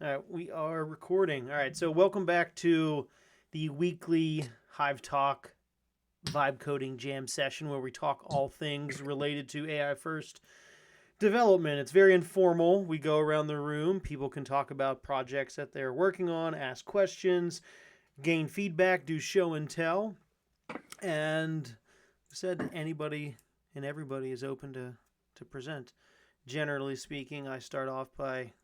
All right, we are recording. All right, so welcome back to the weekly Hive Talk vibe coding jam session where we talk all things related to AI first development. It's very informal. We go around the room. People can talk about projects that they're working on, ask questions, gain feedback, do show and tell. And I said anybody and everybody is open to present. Generally speaking, I start off by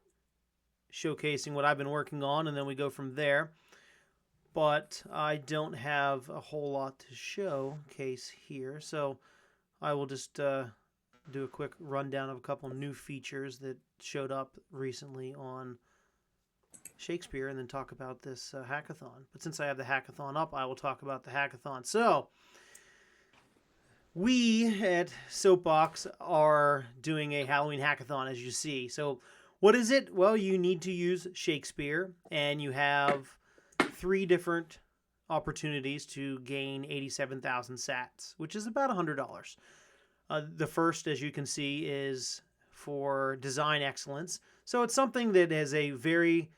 showcasing what I've been working on, and then we go from there. But I don't have a whole lot to showcase here, so I will just do a quick rundown of a couple new features that showed up recently on Shakespeare, and then talk about this hackathon. But since I have the hackathon up, I will talk about the hackathon. So we at Soapbox are doing a Halloween hackathon, as you see. So what is it? Well, you need to use Shakespeare, and you have three different opportunities to gain 87,000 sats, which is about $100. The first, as you can see, is for design excellence. So it's something that has a very,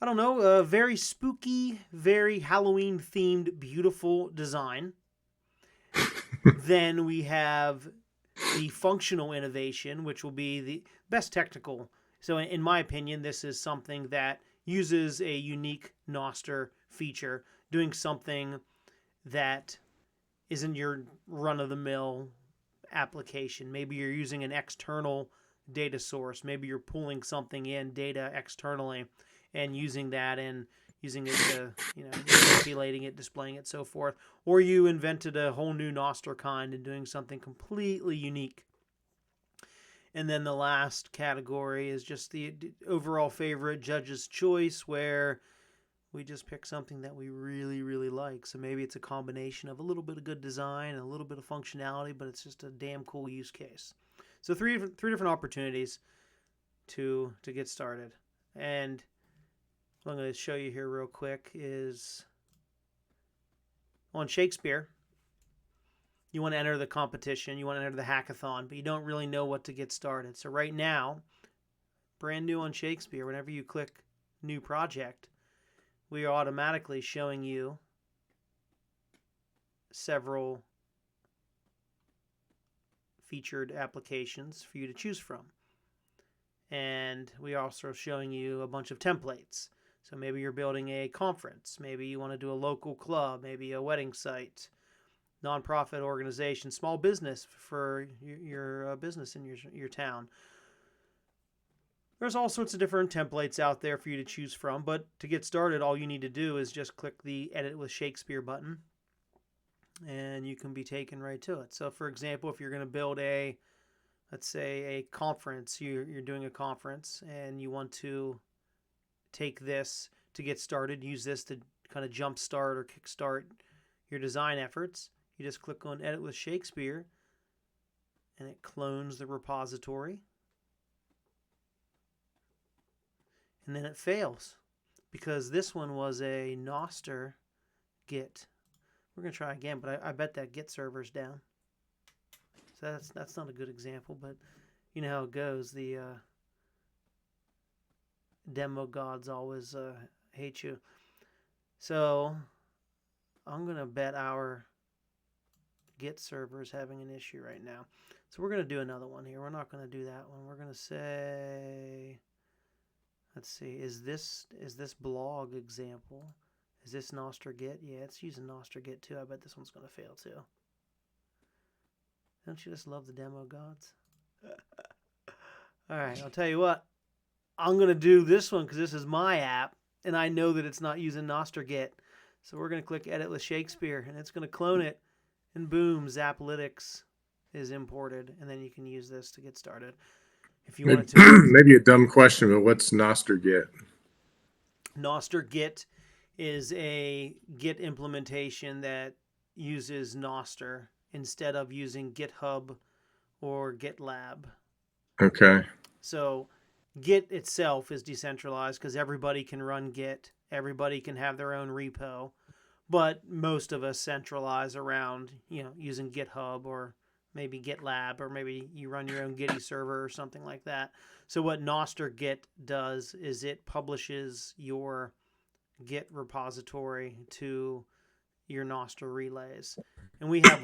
I don't know, a very spooky, very Halloween themed, beautiful design. Then we have the functional innovation, which will be the best technical. So in my opinion, this is something that uses a unique Noster feature, doing something that isn't your run-of-the-mill application. Maybe you're using an external data source. Maybe you're pulling something in data externally and using that and using it to, manipulating it, displaying it, so forth. Or you invented a whole new Noster kind and doing something completely unique. And then the last category is just the overall favorite judge's choice, where we just pick something that we really, really like. So maybe it's a combination of a little bit of good design and a little bit of functionality, but it's just a damn cool use case. So three different opportunities to get started. And what I'm going to show you here real quick is on Shakespeare. You want to enter the competition, you want to enter the hackathon, but you don't really know what to get started. So right now, brand new on Shakespeare, whenever you click new project, we are automatically showing you several featured applications for you to choose from. And we are also showing you a bunch of templates. So maybe you're building a conference, maybe you want to do a local club, maybe a wedding site, nonprofit organization, small business for your business in your town. There's all sorts of different templates out there for you to choose from, but to get started, all you need to do is just click the Edit with Shakespeare button, and you can be taken right to it. So, for example, if you're going to build let's say a conference, you're doing a conference, and you want to take this to get started, use this to kind of jumpstart or kickstart your design efforts. You just click on Edit with Shakespeare, and it clones the repository. And then it fails because this one was a Noster Git. We're going to try again, but I bet that Git server's down. So that's not a good example, but you know how it goes. The demo gods always hate you. So I'm going to bet our Git server is having an issue right now. So we're going to do another one here. We're not going to do that one. We're going to say, let's see, is this blog example? Is this Noster Git? Yeah, it's using Noster Git too. I bet this one's going to fail too. Don't you just love the demo gods? All right, I'll tell you what. I'm going to do this one because this is my app, and I know that it's not using Noster Git. So we're going to click Edit with Shakespeare, and it's going to clone it, and boom, Zaplytics is imported, and then you can use this to get started. If you Maybe, wanted to. maybe a dumb question, but what's Noster Git? Noster Git is a Git implementation that uses Noster instead of using GitHub or GitLab. Okay. So Git itself is decentralized because everybody can run Git. Everybody can have their own repo. But most of us centralize around, using GitHub or maybe GitLab, or maybe you run your own Gitty server or something like that. So what Nostr Git does is it publishes your Git repository to your Nostr relays. And we have,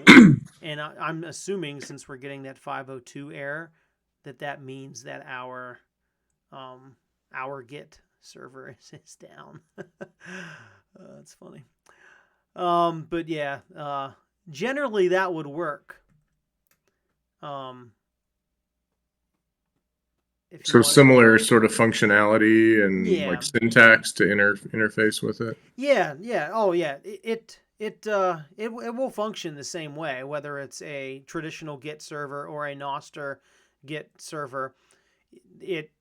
and I'm assuming since we're getting that 502 error, that means that our Git server is down. That's funny. But yeah, generally that would work. If you So want, similar sort of functionality and yeah, like syntax to interface with it. yeah. Oh yeah, it will function the same way, whether it's a traditional Git server or a Nostr Git server. It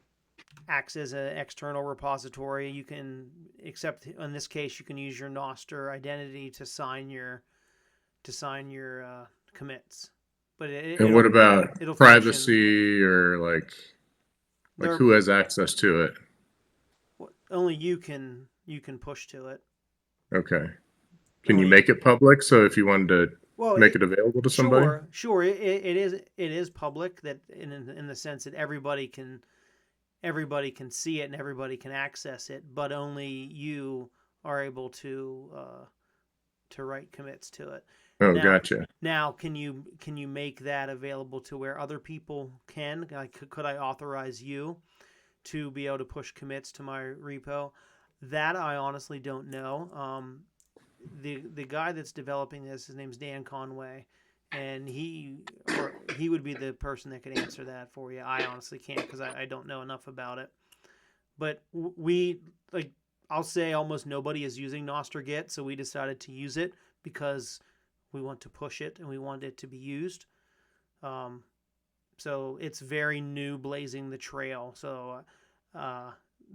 acts as an external repository. You can, except in this case, you can use your Nostr identity to sign your commits. But And what about it'll function. privacy or like There, who has access to it? only you can push to it. Okay. Can you Only make it public? So if you wanted to well, make it available to somebody? sure. It is public, that in the sense that everybody can see it and everybody can access it, but only you are able to write commits to it. Oh, Now, gotcha. can you make that available to where other people can? Could I authorize you to be able to push commits to my repo? That I honestly don't know. The guy that's developing this, his name's Dan Conway, and he would be the person that could answer that for you. I honestly can't, because I don't know enough about it. But we, like, I'll say almost nobody is using Nostr Git, so we decided to use it because we want to push it and we want it to be used. So it's very new, blazing the trail. So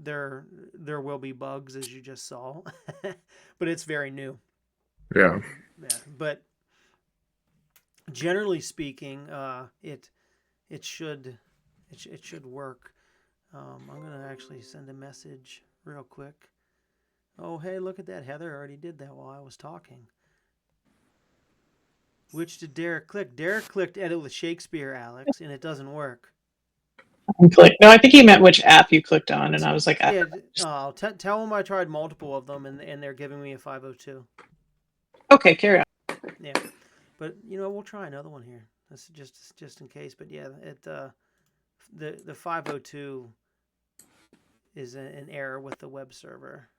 there will be bugs, as you just saw, but it's very new. Yeah. Yeah, but generally speaking, it should work. I'm gonna actually send a message real quick. Oh, hey, look at that. Heather already did that while I was talking. Which did Derek click? Derek clicked edit with Shakespeare, Alex, and it doesn't work. No, I think he meant which app you clicked on, and I was like, Yeah, tell them I tried multiple of them, and they're giving me a 502. okay, carry on. Yeah, but we'll try another one here. That's just in case. But yeah, the 502 is an error with the web server.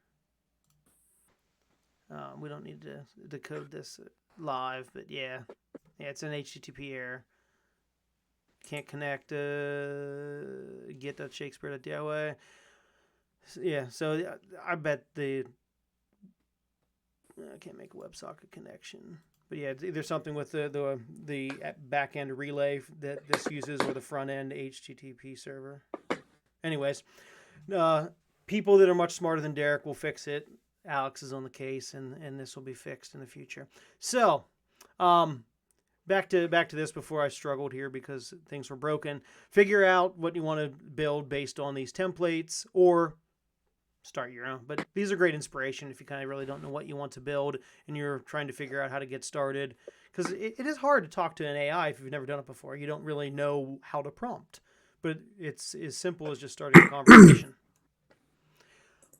We don't need to decode this live, but yeah, it's an HTTP error. Can't connect get.shakespeare.doy. Yeah, so I bet I can't make a WebSocket connection. But yeah, it's either something with the back end relay that this uses, or the front end HTTP server. Anyways, people that are much smarter than Derek will fix it. Alex is on the case, and this will be fixed in the future. So, back to this before I struggled here because things were broken. Figure out what you want to build based on these templates, or start your own. But these are great inspiration if you kind of really don't know what you want to build and you're trying to figure out how to get started. Because it is hard to talk to an AI if you've never done it before. You don't really know how to prompt. But it's as simple as just starting a conversation.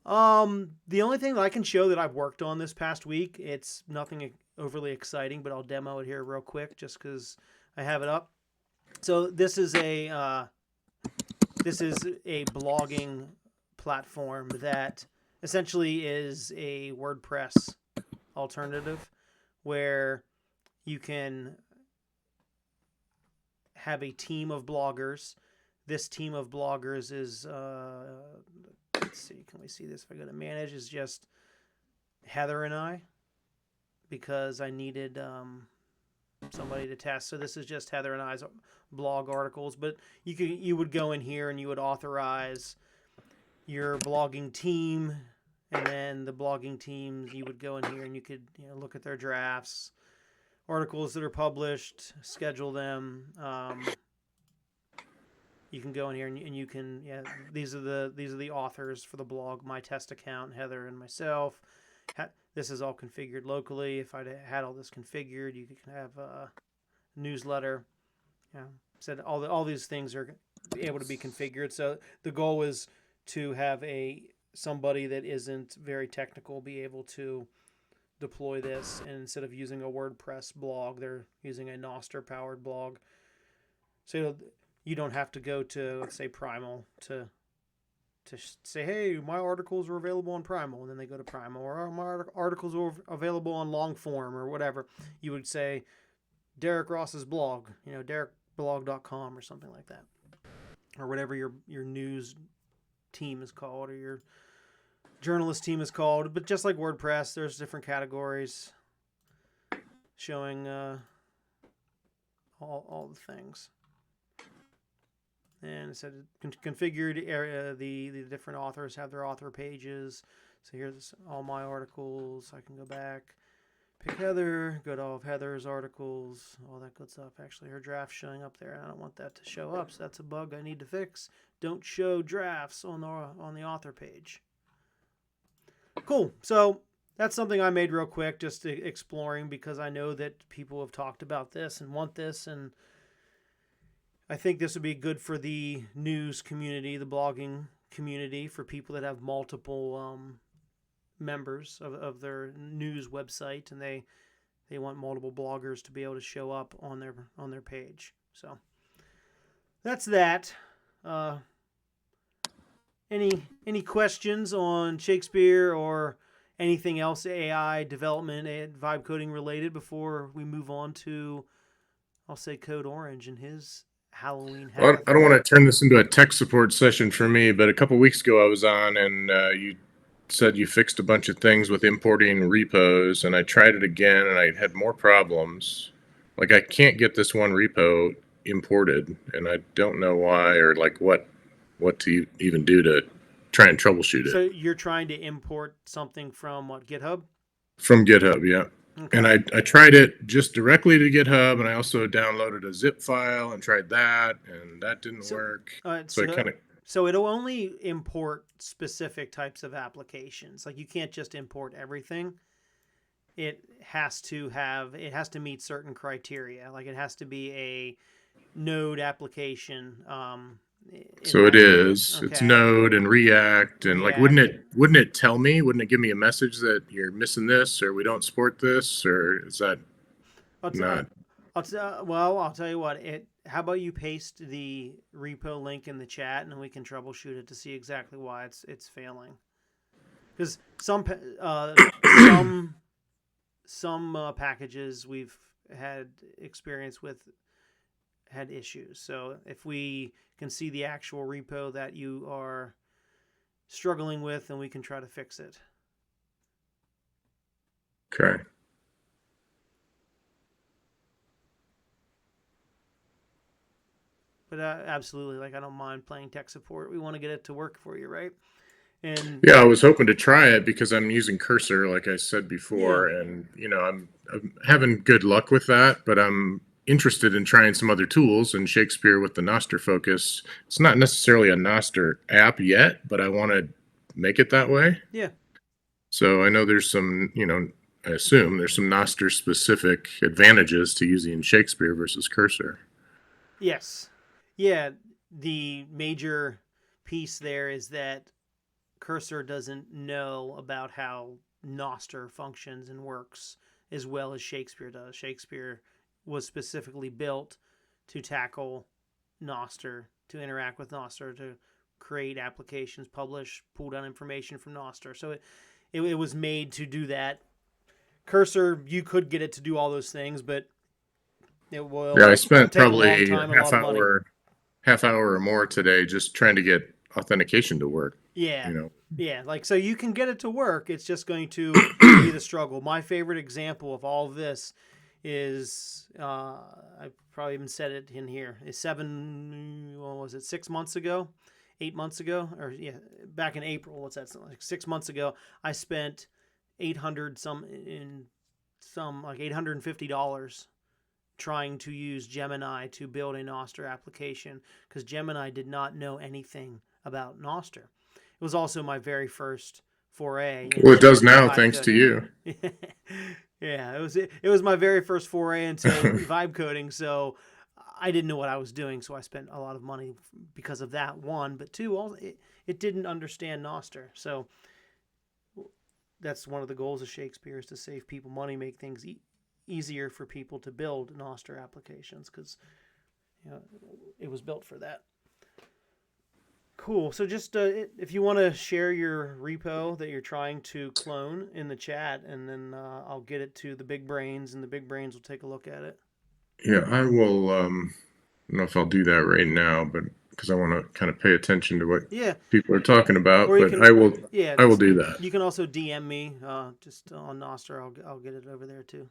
The only thing that I can show that I've worked on this past week, it's nothing overly exciting, but I'll demo it here real quick just because I have it up. So this is a blogging platform that essentially is a WordPress alternative, where you can have a team of bloggers. This team of bloggers is let's see, can we see this? If I go to manage, is just Heather and I, because I needed somebody to test. So this is just Heather and I's blog articles, but you would go in here and you would authorize your blogging team, and then the blogging team, you would go in here and you could look at their drafts, articles that are published, schedule them. You can go in here and you can, these are the authors for the blog, my test account, Heather and myself. This is all configured locally. If I had all this configured, you could have a newsletter. Yeah, said all these things are able to be configured. So the goal is to have somebody that isn't very technical be able to deploy this, and instead of using a WordPress blog, they're using a Noster powered blog. So you don't have to go to, let's say, Primal to say, hey, my articles are available on Primal, and then they go to Primal, or my articles are available on Longform or whatever. You would say Derek Ross's blog, derekblog.com or something like that, or whatever your news team is called, or your journalist team is called. But just like WordPress, there's different categories showing all the things. And it said configured area. The different authors have their author pages. So here's all my articles. I can go back, pick Heather, go to all of Heather's articles, all that good stuff. Actually, her draft's showing up there. I don't want that to show up, so that's a bug I need to fix. Don't show drafts on the author page. Cool. So that's something I made real quick, just exploring, because I know that people have talked about this and want this, and I think this would be good for the news community, the blogging community, for people that have multiple members of their news website, and they want multiple bloggers to be able to show up on their page. So that's that. Any questions on Shakespeare or anything else AI development and vibe coding related before we move on to, I'll say, Code Orange and his Halloween Well, hackathon? I don't want to turn this into a tech support session for me, but a couple weeks ago I was on, and you said you fixed a bunch of things with importing repos, and I tried it again, and I had more problems. Like, I can't get this one repo imported, and I don't know why, or like what to even do to try and troubleshoot it. So you're trying to import something from what, GitHub? From GitHub, yeah. Okay. And I tried it just directly to GitHub, and I also downloaded a zip file and tried that, and that didn't work. So I kind of... So it'll only import specific types of applications. Like, you can't just import everything. It has to meet certain criteria. Like, it has to be a Node application. So it is. Okay. It's Node and React, and like, wouldn't it tell me? Wouldn't it give me a message that you're missing this, or we don't support this, or is that not? I'll tell you what. How about you paste the repo link in the chat, and we can troubleshoot it to see exactly why it's failing. Because some packages we've had experience with had issues. So if we can see the actual repo that you are struggling with, then we can try to fix it. Okay. But absolutely, like, I don't mind playing tech support. We want to get it to work for you, right? And yeah, I was hoping to try it because I'm using Cursor, like I said before, and I'm having good luck with that. But I'm interested in trying some other tools, and Shakespeare with the Noster focus. It's not necessarily a Noster app yet, but I want to make it that way. Yeah. So I know there's some, I assume there's some Noster specific advantages to using Shakespeare versus Cursor. Yes. Yeah, the major piece there is that Cursor doesn't know about how Noster functions and works as well as Shakespeare does. Shakespeare was specifically built to tackle Noster, to interact with Noster, to create applications, publish, pull down information from Noster. So it was made to do that. Cursor, you could get it to do all those things, but it will. Yeah, I spent probably half hour or more today just trying to get authentication to work. Yeah. Yeah. Like, so you can get it to work. It's just going to be the struggle. My favorite example of all of this is, I probably even said it in here, is 6 months ago, 8 months ago, or back in April. What's that? Like 6 months ago, I spent $850 trying to use Gemini to build a Noster application, because Gemini did not know anything about Noster. It was also my very first foray. Well, it does now, thanks to you. Yeah, it was my very first foray into vibe coding. So I didn't know what I was doing, so I spent a lot of money because of that. One, but two, also it didn't understand Noster. So that's one of the goals of Shakespeare, is to save people money, make things easier for people to build Noster applications, because it was built for that. Cool. So just if you want to share your repo that you're trying to clone in the chat, and then I'll get it to the big brains, and the big brains will take a look at it. Yeah, I will. I don't know if I'll do that right now, but because I want to kind of pay attention to what people are talking about. But I will. Yeah, I will do that. You can also DM me just on Noster. I'll get it over there too.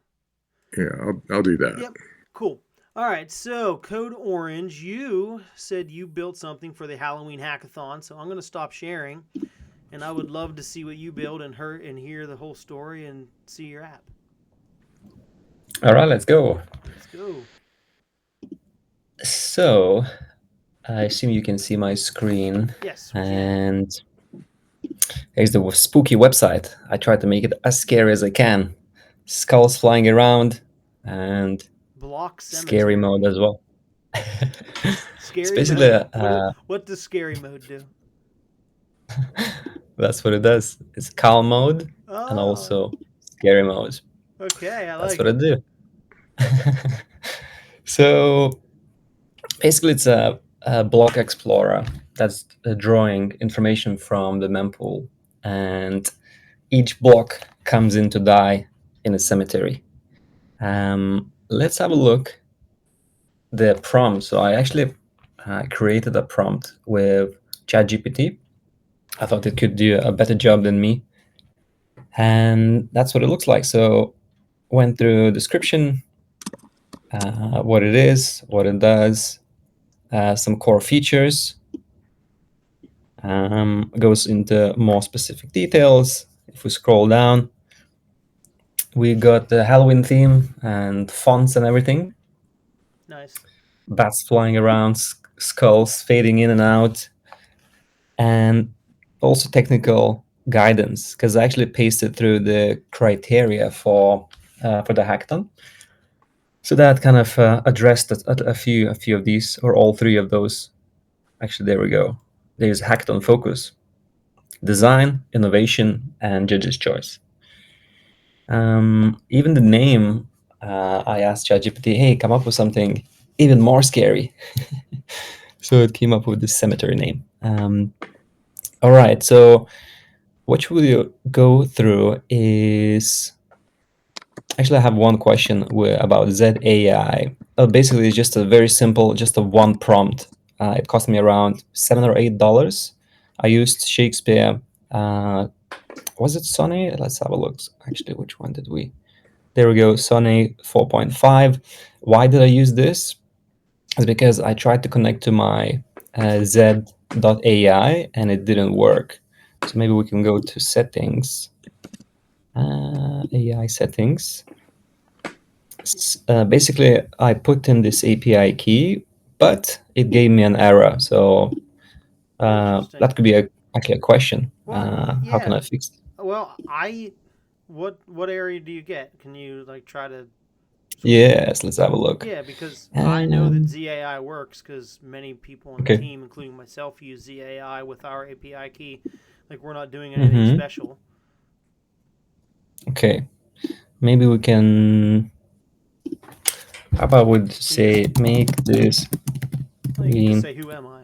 Yeah, I'll do that. Yep. Cool. All right. So Code Orange, you said you built something for the Halloween hackathon. So I'm going to stop sharing, and I would love to see what you build and hear the whole story and see your app. All right, let's go. Let's go. So, I assume you can see my screen. Yes. And here's the spooky website. I tried to make it as scary as I can. Skulls flying around and block scary mode as well. Scary it's basically mode. What does scary mode do? That's what it does. It's calm mode and also scary mode. Okay, that's what it do. So basically, it's a block explorer that's drawing information from the mempool, and each block comes in to die in a cemetery. Let's have a look. The prompt. So I actually created a prompt with ChatGPT. I thought it could do a better job than me, and that's what it looks like. So went through description, what it is, what it does, some core features, goes into more specific details. If we scroll down, we got the Halloween theme and fonts and everything. Nice. Bats flying around, skulls fading in and out, and also technical guidance, because I actually pasted through the criteria for the hackathon. So that kind of addressed a few of these, or all three of those. Actually, there we go. There's hackathon focus, design, innovation, and judge's choice. Even the name, I asked ChatGPT, hey, come up with something even more scary. So it came up with this cemetery name. All right, so what we'll go through is, actually I have one question about ZAI. Basically, it's just a very simple, just a one prompt. It cost me around $7 or $8. I used Shakespeare. Was it Sonny? Let's have a look. Actually, which one did we? There we go, Sonny 4.5. Why did I use this? It's because I tried to connect to my Z.ai and it didn't work. So maybe we can go to settings, AI settings. Basically, I put in this API key, but it gave me an error. So that could be actually a question. Well, how can I fix it? Well, what area do you get? Can you try to? Yes, let's have a look. Yeah, because I know that ZAI works, because many people on the team, including myself, use ZAI with our API key. We're not doing anything special. Okay, maybe we can. How about we say make this? You can say, "Who am I?"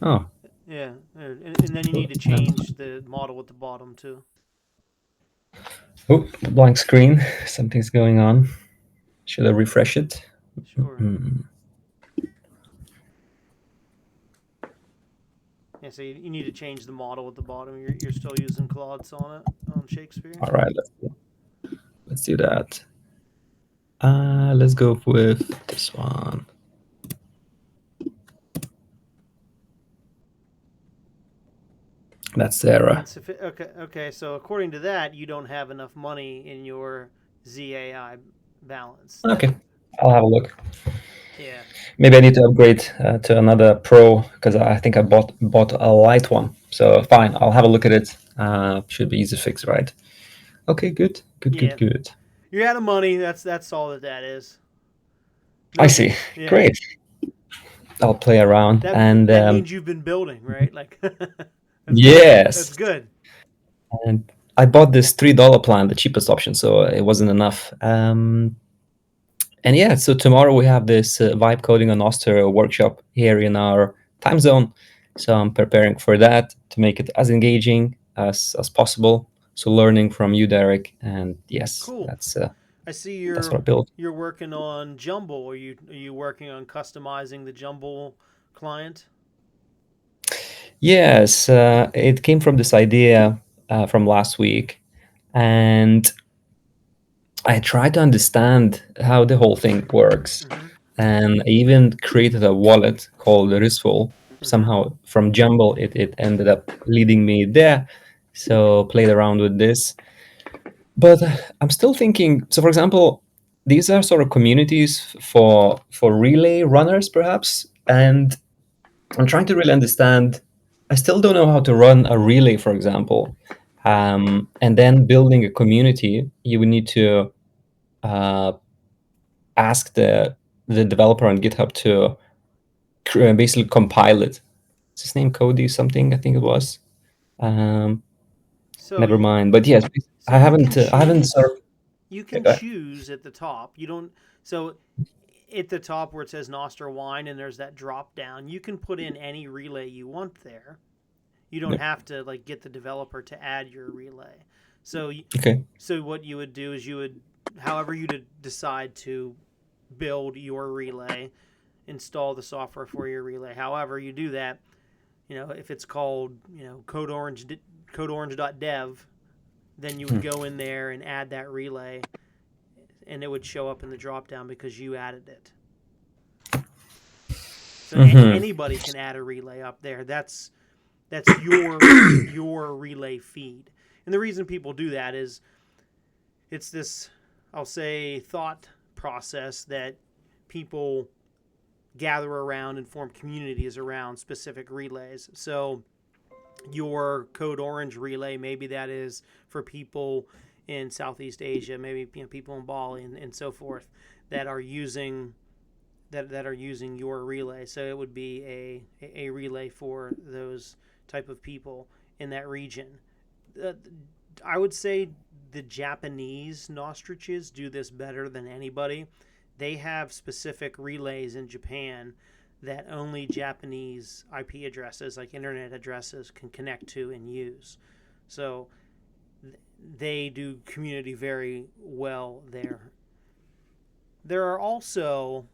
Oh. Yeah, and then you need to change the model at the bottom too. Oh, blank screen. Something's going on. Should I refresh it? Sure. Yeah, so you need to change the model at the bottom. You're still using Claude Sonnet on Shakespeare. All right, let's do that. Let's go with this one. That's Sarah. Okay. So according to that, you don't have enough money in your ZAI balance. Okay, I'll have a look. Yeah. Maybe I need to upgrade to another Pro, because I think I bought a light one. So fine, I'll have a look at it. Should be easy to fix, right? Okay, good. You're out of money. That's all that is. I Nope. see. Yeah. Great. I'll play around. And That means you've been building, right? Like that's yes, good. and I bought this $3 plan, the cheapest option, so it wasn't enough. And yeah, so tomorrow we have this vibe coding on Oster workshop here in our time zone. So I'm preparing for that to make it as engaging as possible. So learning from you, Derek, and yes, Cool. that's I see what I built. you're working on Jumble. Are you working on customizing the Jumble client? Yes, it came from this idea from last week, and I tried to understand how the whole thing works. Mm-hmm. And I even created a wallet called Risful. Mm-hmm. Somehow from Jumble, it ended up leading me there. So played around with this. But I'm still thinking, so for example, these are sort of communities for relay runners, perhaps. And I'm trying to really understand. I still don't know how to run a relay, for example. And then building a community, you would need to uh, ask the developer on GitHub to basically compile it. Is his name Cody something? I think it was. Um, So Never mind. But yes, so you can I haven't sort choose. You can of. choose at the top. You don't. So at the top where it says Noster Wine and there's that drop down, you can put in any relay you want there. You don't Yeah, have to like get the developer to add your relay. So okay. so what you would do is you would, however you decide to build your relay, install the software for your relay. However you do that, if it's called, codeorange.dev, then you would Hmm. go in there and add that relay, and it would show up in the drop down because you added it. So Mm-hmm. anybody can add a relay up there. That's your relay feed. And the reason people do that is it's this, I'll say, thought process that people gather around and form communities around specific relays. So your Code Orange relay, maybe that is for people in Southeast Asia, maybe people in Bali and so forth that are using that are using your relay. So it would be a relay for those type of people in that region. Uh, I would say the Japanese nostriches do this better than anybody. They have specific relays in Japan that only Japanese IP addresses, like internet addresses, can connect to and use. So they do community very well there. There are also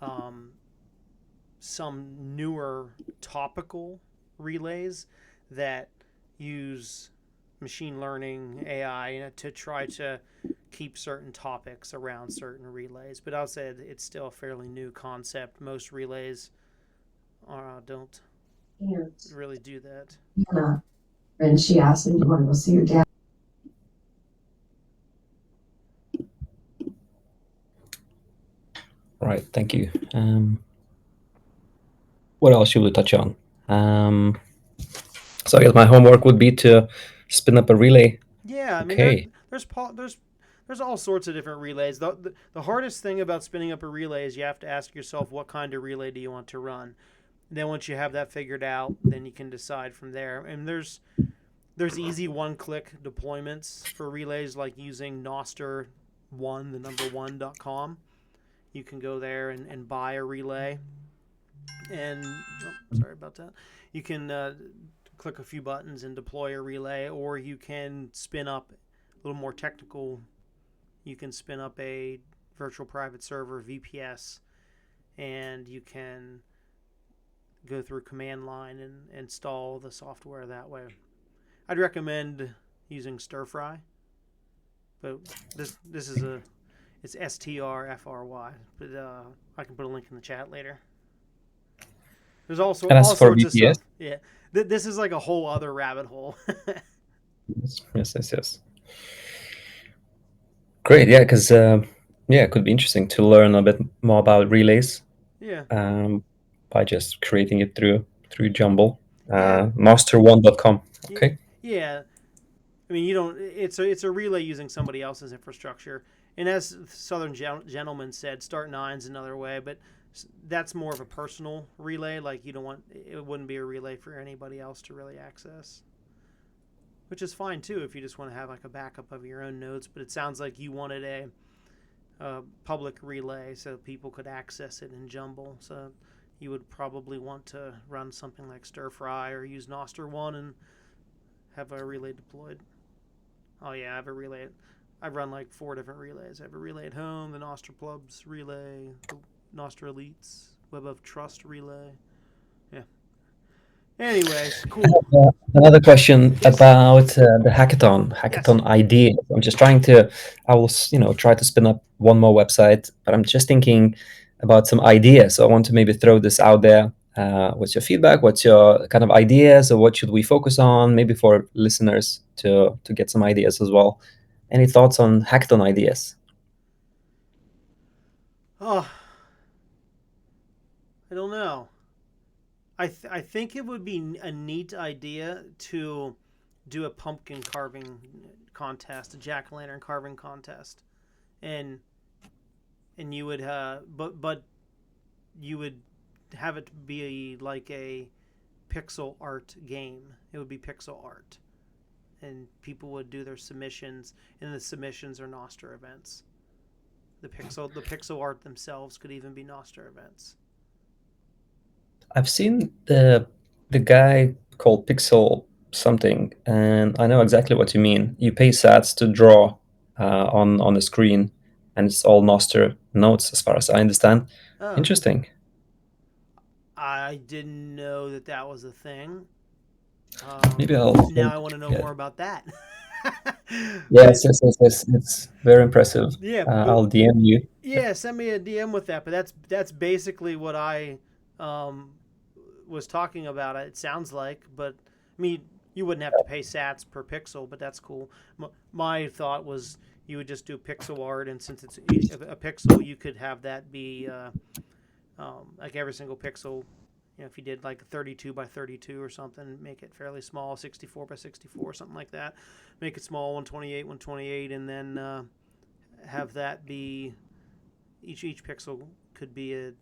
um, some newer topical relays that use machine learning AI to try to keep certain topics around certain relays. But I'll say it's still a fairly new concept. Most relays don't really do that. Hannah, and she asked me, "Do you want to go see your dad?" Right. Thank you. What else should we touch on? So I guess my homework would be to spin up a relay. Yeah, I mean Okay. there's all sorts of different relays. The hardest thing about spinning up a relay is you have to ask yourself what kind of relay do you want to run. Then once you have that figured out, then you can decide from there. And there's easy one-click deployments for relays, like using Noster1, the number 1.com. You can go there and buy a relay. And sorry about that. You can click a few buttons and deploy a relay, or you can spin up a little more technical. You can spin up a virtual private server, VPS, and you can go through command line and install the software that way. I'd recommend using Stirfry, but this is it's STRFRY, but I can put a link in the chat later. There's all And as for sorts of VPS? stuff. Yeah, this is like a whole other rabbit hole. Yes. Great. Yeah, because it could be interesting to learn a bit more about relays Yeah, by just creating it through Jumble. yeah, Master1.com. Okay. yeah. I mean, you don't. It's a relay using somebody else's infrastructure, And as Southern Gentleman said, start nine's another way, but that's more of a personal relay. Like you don't want it wouldn't be a relay for anybody else to really access, which is fine too if you just want to have like a backup of your own nodes. But it sounds like you wanted a public relay so people could access it in Jumble. So you would probably want to run something like stir fry or use Noster one and have a relay deployed. Oh yeah, I have a relay. I've run like 4 different relays. I have a relay at home, the Nostr Plubs relay, the Nostr Elites, Web of Trust relay. Yeah. Anyways, cool. Another question Yes. about the hackathon idea. I'm just trying to, I will, try to spin up one more website, but I'm just thinking about some ideas. So I want to maybe throw this out there. What's your feedback? What's your kind of ideas, or what should we focus on? Maybe for listeners to get some ideas as well. Any thoughts on hackathon ideas? Oh, I don't know. I think it would be a neat idea to do a pumpkin carving contest, a jack-o'-lantern carving contest, and you would but you would have it be like a pixel art game. It would be pixel art, and people would do their submissions, and the submissions are Nostr events. The pixel art themselves could even be Nostr events. I've seen the guy called Pixel something, and I know exactly what you mean. You pay sats to draw on the screen, and it's all Noster nodes, as far as I understand. Oh, Interesting. I didn't know that was a thing. Maybe I'll. Now I want to know more about that. Yes, it's very impressive. Yeah, I'll DM you. Yeah, send me a DM with that. But that's basically what I was talking about. It sounds like, but I mean, you wouldn't have to pay sats per pixel, but that's cool. My thought was you would just do pixel art, and since it's a pixel, you could have that be like every single pixel. You know, if you did like 32 by 32 or something, make it fairly small, 64 by 64, something like that. Make it small, 128, and then have that be each pixel could be a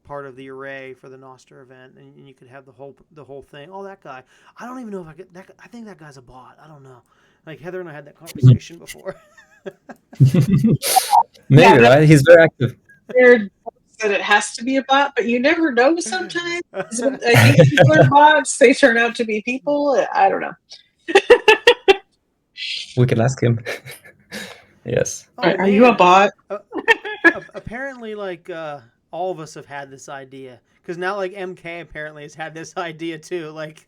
part of the array for the Nostr event, and you could have the whole thing. Oh, that guy! I don't even know if I get that. I think that guy's a bot. I don't know. Like Heather and I had that conversation before. Maybe, right? He's very active. Weird that it has to be a bot, but you never know sometimes. I think people are bots, they turn out to be people. I don't know. We can ask him. Yes. Oh, are you a bot? Apparently, like all of us have had this idea, because now like MK apparently has had this idea too. Like,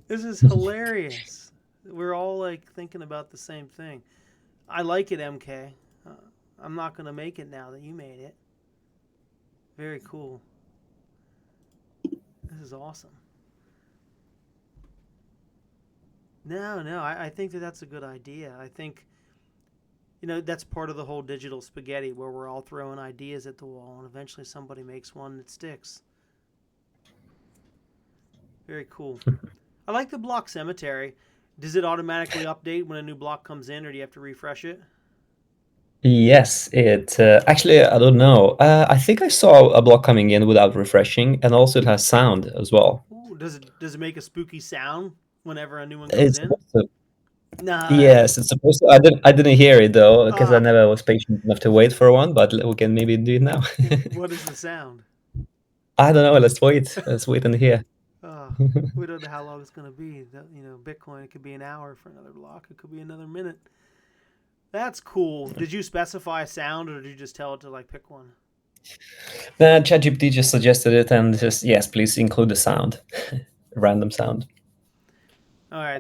this is hilarious. We're all like thinking about the same thing. I like it, MK. I'm not gonna make it now that you made it. Very cool. This is awesome. No, I think that's a good idea. I think, that's part of the whole digital spaghetti where we're all throwing ideas at the wall and eventually somebody makes one that sticks. Very cool. I like the block cemetery. Does it automatically update when a new block comes in, or do you have to refresh it? Yes, it actually, I don't know. I think I saw a block coming in without refreshing, and also it has sound as well. Ooh, does it make a spooky sound whenever a new one comes in? Nice. Yes, it's supposed to. I didn't hear it though, because I never was patient enough to wait for one. But we can maybe do it now. What is the sound? I don't know. Let's wait. Let's wait and hear. We don't know how long it's going to be. Bitcoin, it could be an hour for another block. It could be another minute. That's cool. Did you specify a sound, or did you just tell it to like pick one? ChatGPT just suggested it, and just yes, please include the sound, random sound. All right.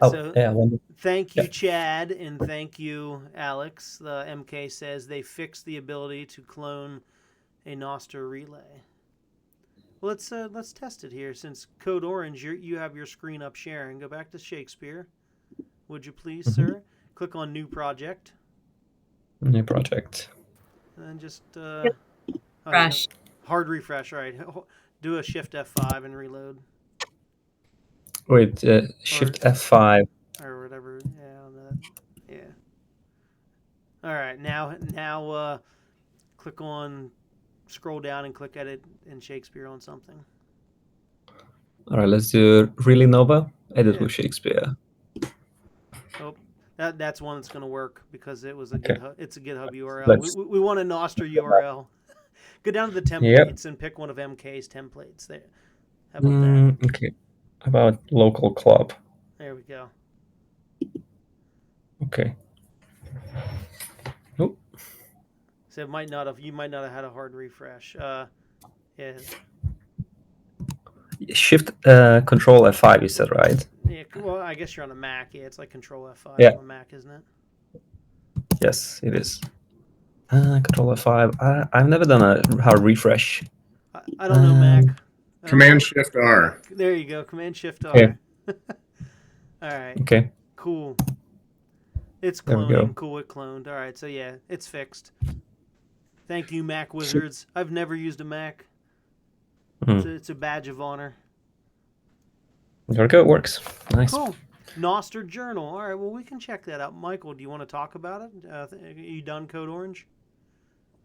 Thank you, Chad, and thank you, Alex. The MK says they fixed the ability to clone a Nostr relay. Well, let's test it here. Since Code Orange, you have your screen up sharing. Go back to Shakespeare, would you please, sir? Click on New Project. New project. And then just refresh. Hard refresh. All right. Do a Shift F5 and reload. Wait, Shift F5. Or whatever. Yeah. All right, now click on, scroll down and click edit in Shakespeare on something. All right, let's do really Nova. Edit Yeah. with Shakespeare. Oh, that's one that's going to work because it was a Okay. GitHub. It's a GitHub URL. Let's. We want a Nostr URL. Go down to the Yep. templates and pick one of MK's templates. There. How about that? Okay. How about local club? There we go. Okay. Oh, So you might not have had a hard refresh. Yeah. Shift Control F5. You said, right? Yeah. Well, I guess you're on a Mac. Yeah, it's like Control F5 Yeah. on a Mac, isn't it? Yes, it is. Control F5. I've never done a hard refresh. I don't know Mac. Command Shift R. There you go. Command Shift R. Okay. All right. Okay. Cool. It's There we go. cloning. Cool, it cloned. All right, so yeah, it's fixed. Thank you, Mac Wizards. I've never used a Mac. It's a badge of honor. There we go. It works. Nice. Cool. Noster Journal. All right, well, we can check that out. Michael, do you want to talk about it? Are you done, Code Orange?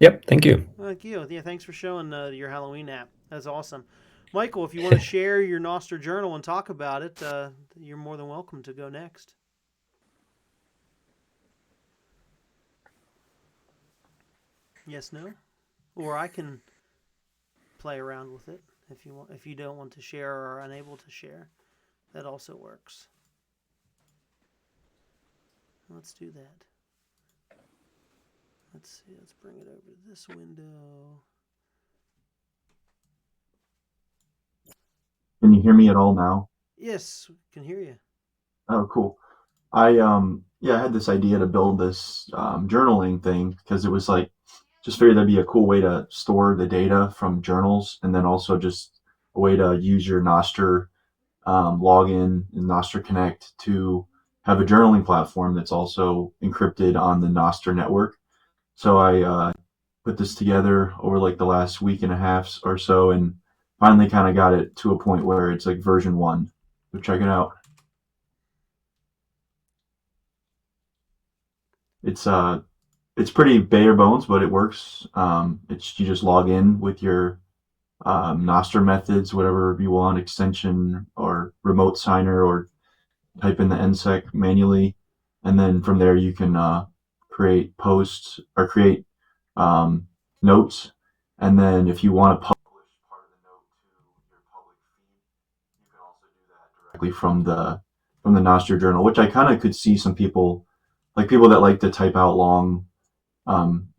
Yep. Thank you. Thank you. Yeah, thanks for showing your Halloween app. That's awesome. Michael, if you want to share your Noster Journal and talk about it, you're more than welcome to go next. Yes, no? Or I can play around with it if you want. If you don't want to share or are unable to share, that also works. Let's do that. Let's see. Let's bring it over to this window. Can you hear me at all now? Yes, can hear you. Oh, cool. I had this idea to build this journaling thing because it was like just figured that'd be a cool way to store the data from journals, and then also just a way to use your Nostr login in Nostr Connect to have a journaling platform that's also encrypted on the Nostr network. So I put this together over like the last week and a half or so, and finally kind of got it to a point where it's like version 1. So check it out. It's pretty bare bones, but it works. It's you just log in with your Nostr methods, whatever you want, extension or remote signer, or type in the NSEC manually, and then from there you can create posts or create notes, and then if you want to publish part of the note to your public feed, you can also do that directly from the Nostr journal, which I kind of could see some people, like people that like to type out long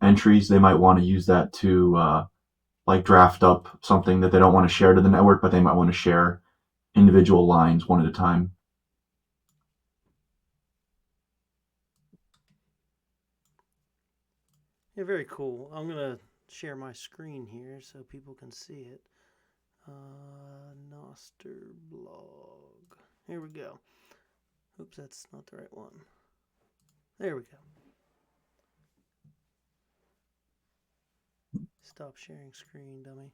entries, they might want to use that to like draft up something that they don't want to share to the network, but they might want to share individual lines one at a time. Yeah, very cool. I'm gonna share my screen here so people can see it. Noster blog. Here we go. Oops, that's not the right one. There we go. Stop sharing screen, dummy.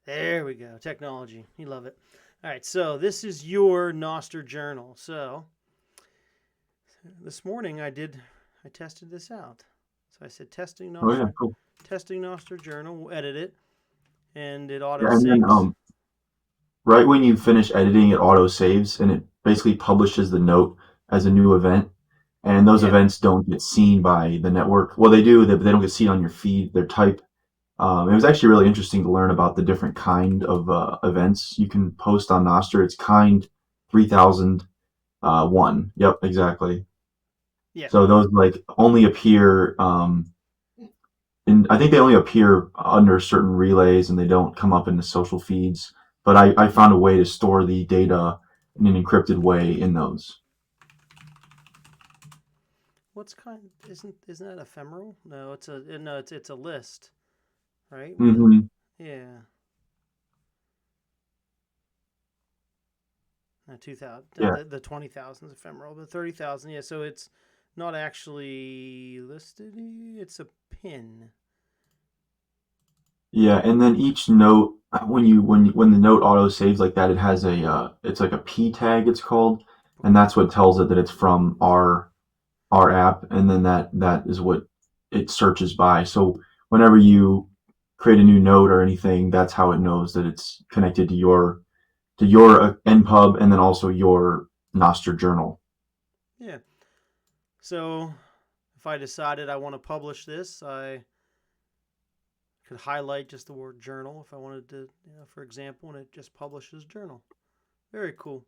There we go. Technology. You love it. All right, so this is your Noster journal. So this morning I tested this out. So I said testing Noster, Oh yeah, cool. testing Noster journal. We'll edit it, and it Yeah, auto and then syncs. right when you finish editing, it auto saves and it basically publishes the note as a new event. And those Yeah. events don't get seen by the network. Well, they do, but they don't get seen on your feed. They're type. It was actually really interesting to learn about the different kind of events you can post on Nostr. It's kind 3001. Yep, exactly. Yeah. So those like only appear I think they only appear under certain relays and they don't come up in the social feeds. But I found a way to store the data in an encrypted way in those. What's kind? Isn't that ephemeral? No, it's a list, right? Mm-hmm. Yeah. No, 2,000. Yeah. The 20,000 is ephemeral. The 30,000, yeah. So it's not actually listed. It's a pin. Yeah, and then each note when the note auto saves like that, it has it's like a P tag, it's called, and that's what tells it that it's from our app, and then that is what it searches by. So whenever you create a new node or anything, that's how it knows that it's connected to your npub, and then also your Nostr journal. Yeah. So if I decided I want to publish this, I could highlight just the word journal if I wanted to, for example, and it just publishes journal. Very cool.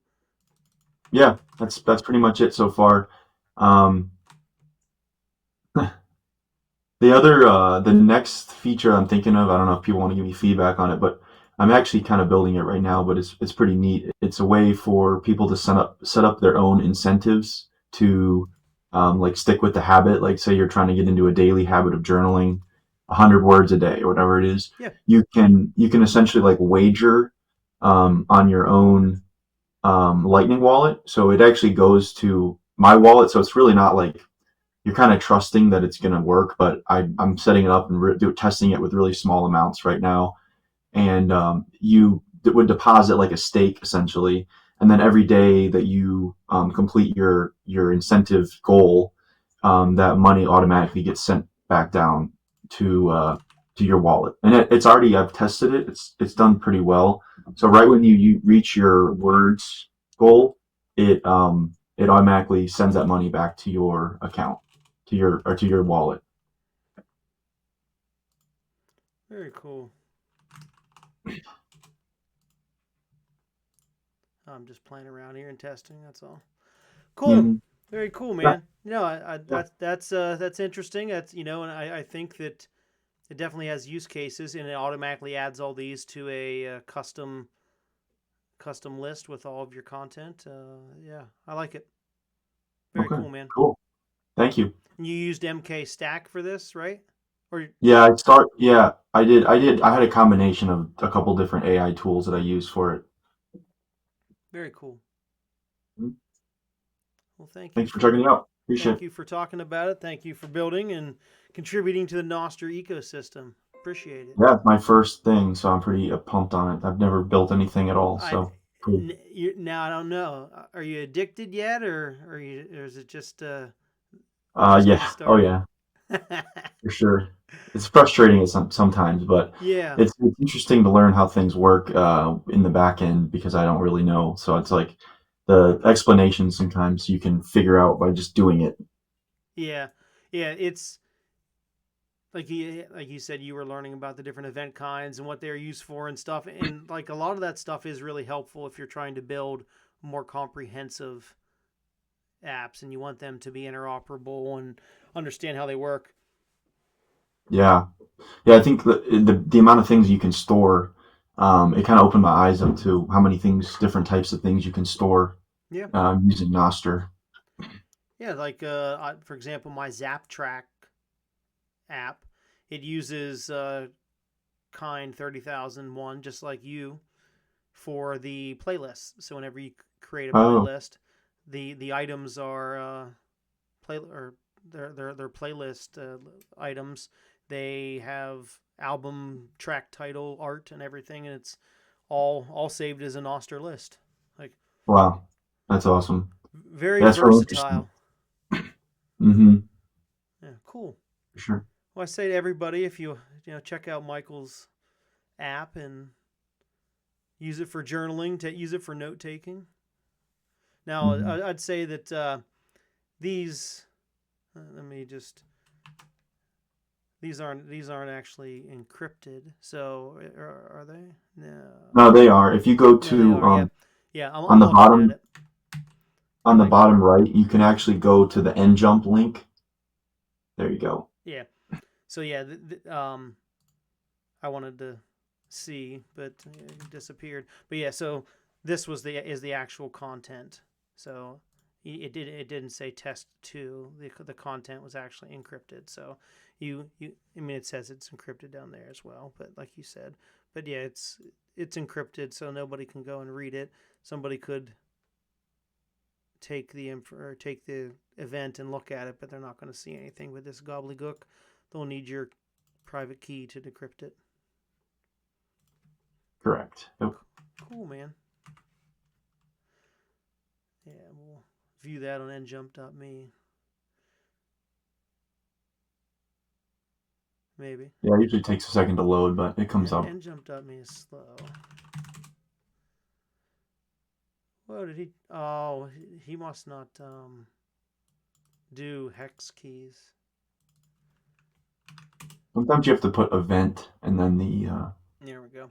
Yeah, that's pretty much it so far. Um, the next feature I'm thinking of, I don't know if people want to give me feedback on it, but I'm actually kind of building it right now, but it's pretty neat. It's a way for people to set up their own incentives to like stick with the habit. Like say you're trying to get into a daily habit of journaling 100 words a day or whatever it is. Yeah. You can essentially like wager on your own Lightning wallet. So it actually goes to my wallet. So it's really not like you're kind of trusting that it's going to work, but I'm setting it up and testing it with really small amounts right now. And you would deposit like a stake essentially, and then every day that you complete your incentive goal, that money automatically gets sent back down to your wallet. And it's already, I've tested it. It's done pretty well. So right when you reach your words goal, it automatically sends that money back to your account, to your wallet. Very cool. I'm just playing around here and testing. That's all. Cool. Mm-hmm. Very cool, Yeah. man. That's interesting. That's and I think that it definitely has use cases, and it automatically adds all these to a custom list with all of your content. Yeah, I like it. Very Okay. cool, man. Cool. Thank you. And you used MK Stack for this, right? Or Yeah, I had a combination of a couple different AI tools that I use for it. very cool. Mhm. Well, Thanks for checking it out. Appreciate thank it. you for talking about it. Thank you for building and contributing to the Nostr ecosystem. Appreciate it. Yeah, it's my first thing, so I'm pretty pumped on it. I've never built anything at all, I so cool. now I don't know. Are you addicted yet, or is it just getting Yeah. Oh started? yeah, for sure. It's frustrating sometimes, but Yeah, it's interesting to learn how things work in the back end because I don't really know. So it's like the explanations sometimes you can figure out by just doing it. yeah, yeah. It's like you said, you were learning about the different event kinds and what they're used for and stuff, and like a lot of that stuff is really helpful if you're trying to build more comprehensive apps and you want them to be interoperable and understand how they work. Yeah. Yeah, I think the amount of things you can store, it kind of opened my eyes up to how many things, different types of things you can store Yeah, using Nostr. yeah. Like for example, my Zap Track app, it uses kind 30,001 just like you for the playlists. So whenever you create a Oh, playlist, the items are play or they're playlist items. They have album, track title, art, and everything, and it's all saved as a Noster list. Like wow, that's awesome. very Yeah, that's really interesting. versatile. Mm-hmm. Yeah, cool. For sure. Well, I say to everybody, if you check out Michael's app and use it for journaling, use it for note taking. Now, Mm-hmm. I'd say that these. Let me just. These aren't actually encrypted. So are they? No. No, they are. If you go No, they to are. Yeah, yeah. on I'm the looking at it. on the Like bottom right, you can actually go to the njump link. There you go. yeah. So yeah, I wanted to see, but it disappeared. But yeah, so this is the actual content. So it didn't say test 2. The content was actually encrypted. So I mean it says it's encrypted down there as well, but like you said. But yeah, it's encrypted so nobody can go and read it. Somebody could take the event and look at it, but they're not going to see anything with this gobbledygook. They'll need your private key to decrypt it. Correct. Yep. Cool, man. Yeah, we'll view that on njump.me. Maybe. Yeah, it usually takes a second to load, but it comes up. njump.me is slow. What did he? Oh, he must not do hex keys. Sometimes you have to put event and then the. There we go.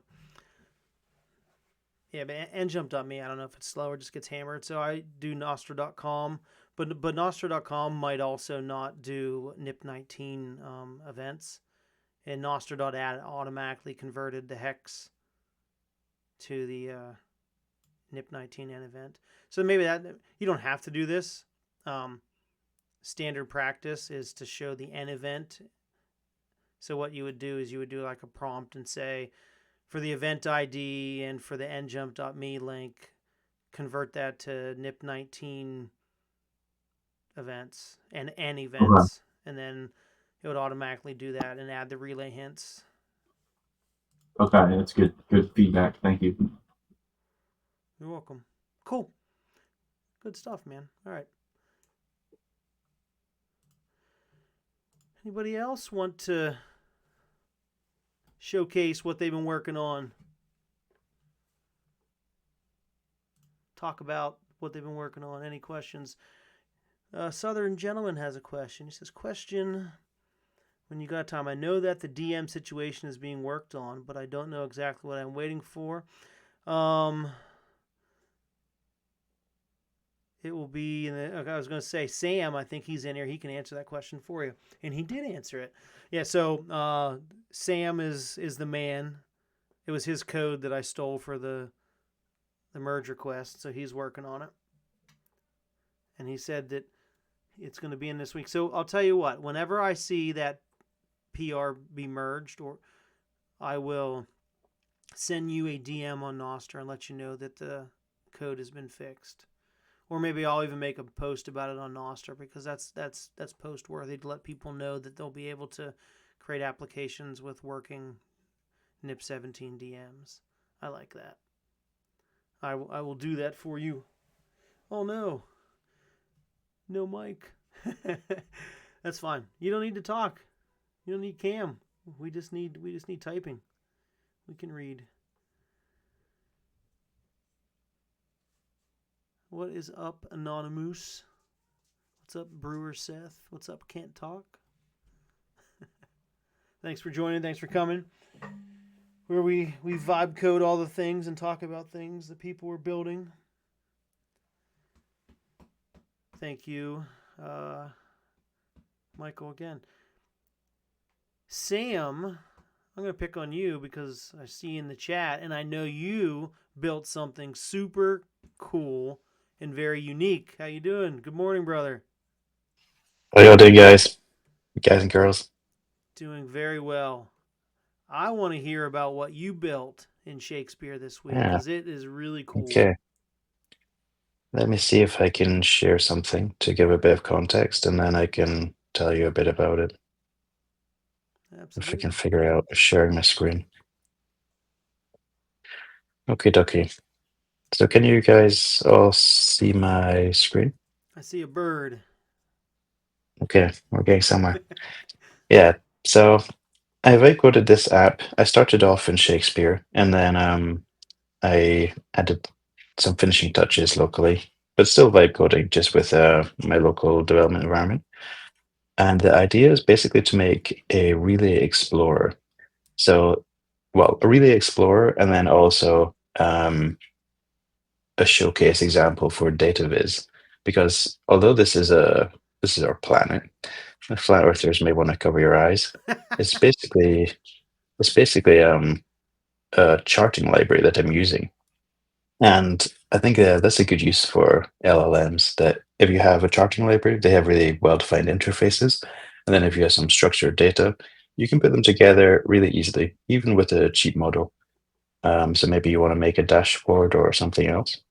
Yeah, but njump.me, I don't know if it's slow or just gets hammered. So I do nostra.com, but nostra.com might also not do NIP19 events. And nostra.add automatically converted the hex to the NIP19N event. So maybe that you don't have to do this. Standard practice is to show the N event. So what you would do is you would do like a prompt and say, for the event ID and for the njump.me link, convert that to NIP19 events and N events. And then it would automatically do that and add the relay hints. Okay, that's good. Good feedback. Thank you. You're welcome. Cool. Good stuff, man. All right. Anybody else want to showcase what they've been working on? Talk about what they've been working on. Any questions? Southern Gentleman has a question. He says, question, when you got time, I know that the DM situation is being worked on, but I don't know exactly what I'm waiting for. It will be, I was going to say, Sam, I think he's in here. He can answer that question for you. And he did answer it. Yeah, so Sam is the man. It was his code that I stole for the merge request, so he's working on it. And he said that it's going to be in this week. So I'll tell you what, whenever I see that PR be merged, or I will send you a DM on Nostr and let you know that the code has been fixed. Or maybe I'll even make a post about it on Nostr, because that's post worthy to let people know that they'll be able to create applications with working NIP17 DMs. I like that. I will do that for you. Oh no. No mic. That's fine. You don't need to talk. You don't need cam. We just need typing. We can read. What is up, Anonymous? What's up, Brewer Seth? What's up, Can't Talk? Thanks for joining. Thanks for coming. Where we vibe code all the things and talk about things that people are building. Thank you, Michael, again. Sam, I'm going to pick on you because I see in the chat, and I know you built something super cool and very unique. How you doing? Good morning, brother. How y'all doing, guys and girls? Doing very well. I want to hear about what you built in Shakespeare this week, Yeah. because it is really cool. Okay. Let me see if I can share something to give a bit of context, and then I can tell you a bit about it. Absolutely. If I can figure out sharing my screen. Okay, dokie. So can you guys all see my screen? I see a bird. Okay, we're getting somewhere. Yeah, so I coded this app. I started off in Shakespeare, and then I added some finishing touches locally, but still vibe coding just with my local development environment. And the idea is basically to make a relay explorer. So, well, a relay explorer, and then also a showcase example for data viz. Because although this is our planet, the flat earthers may want to cover your eyes. It's basically a charting library that I'm using. And I think that's a good use for LLMs, that if you have a charting library, they have really well-defined interfaces. And then if you have some structured data, you can put them together really easily, even with a cheap model. So maybe you want to make a dashboard or something else.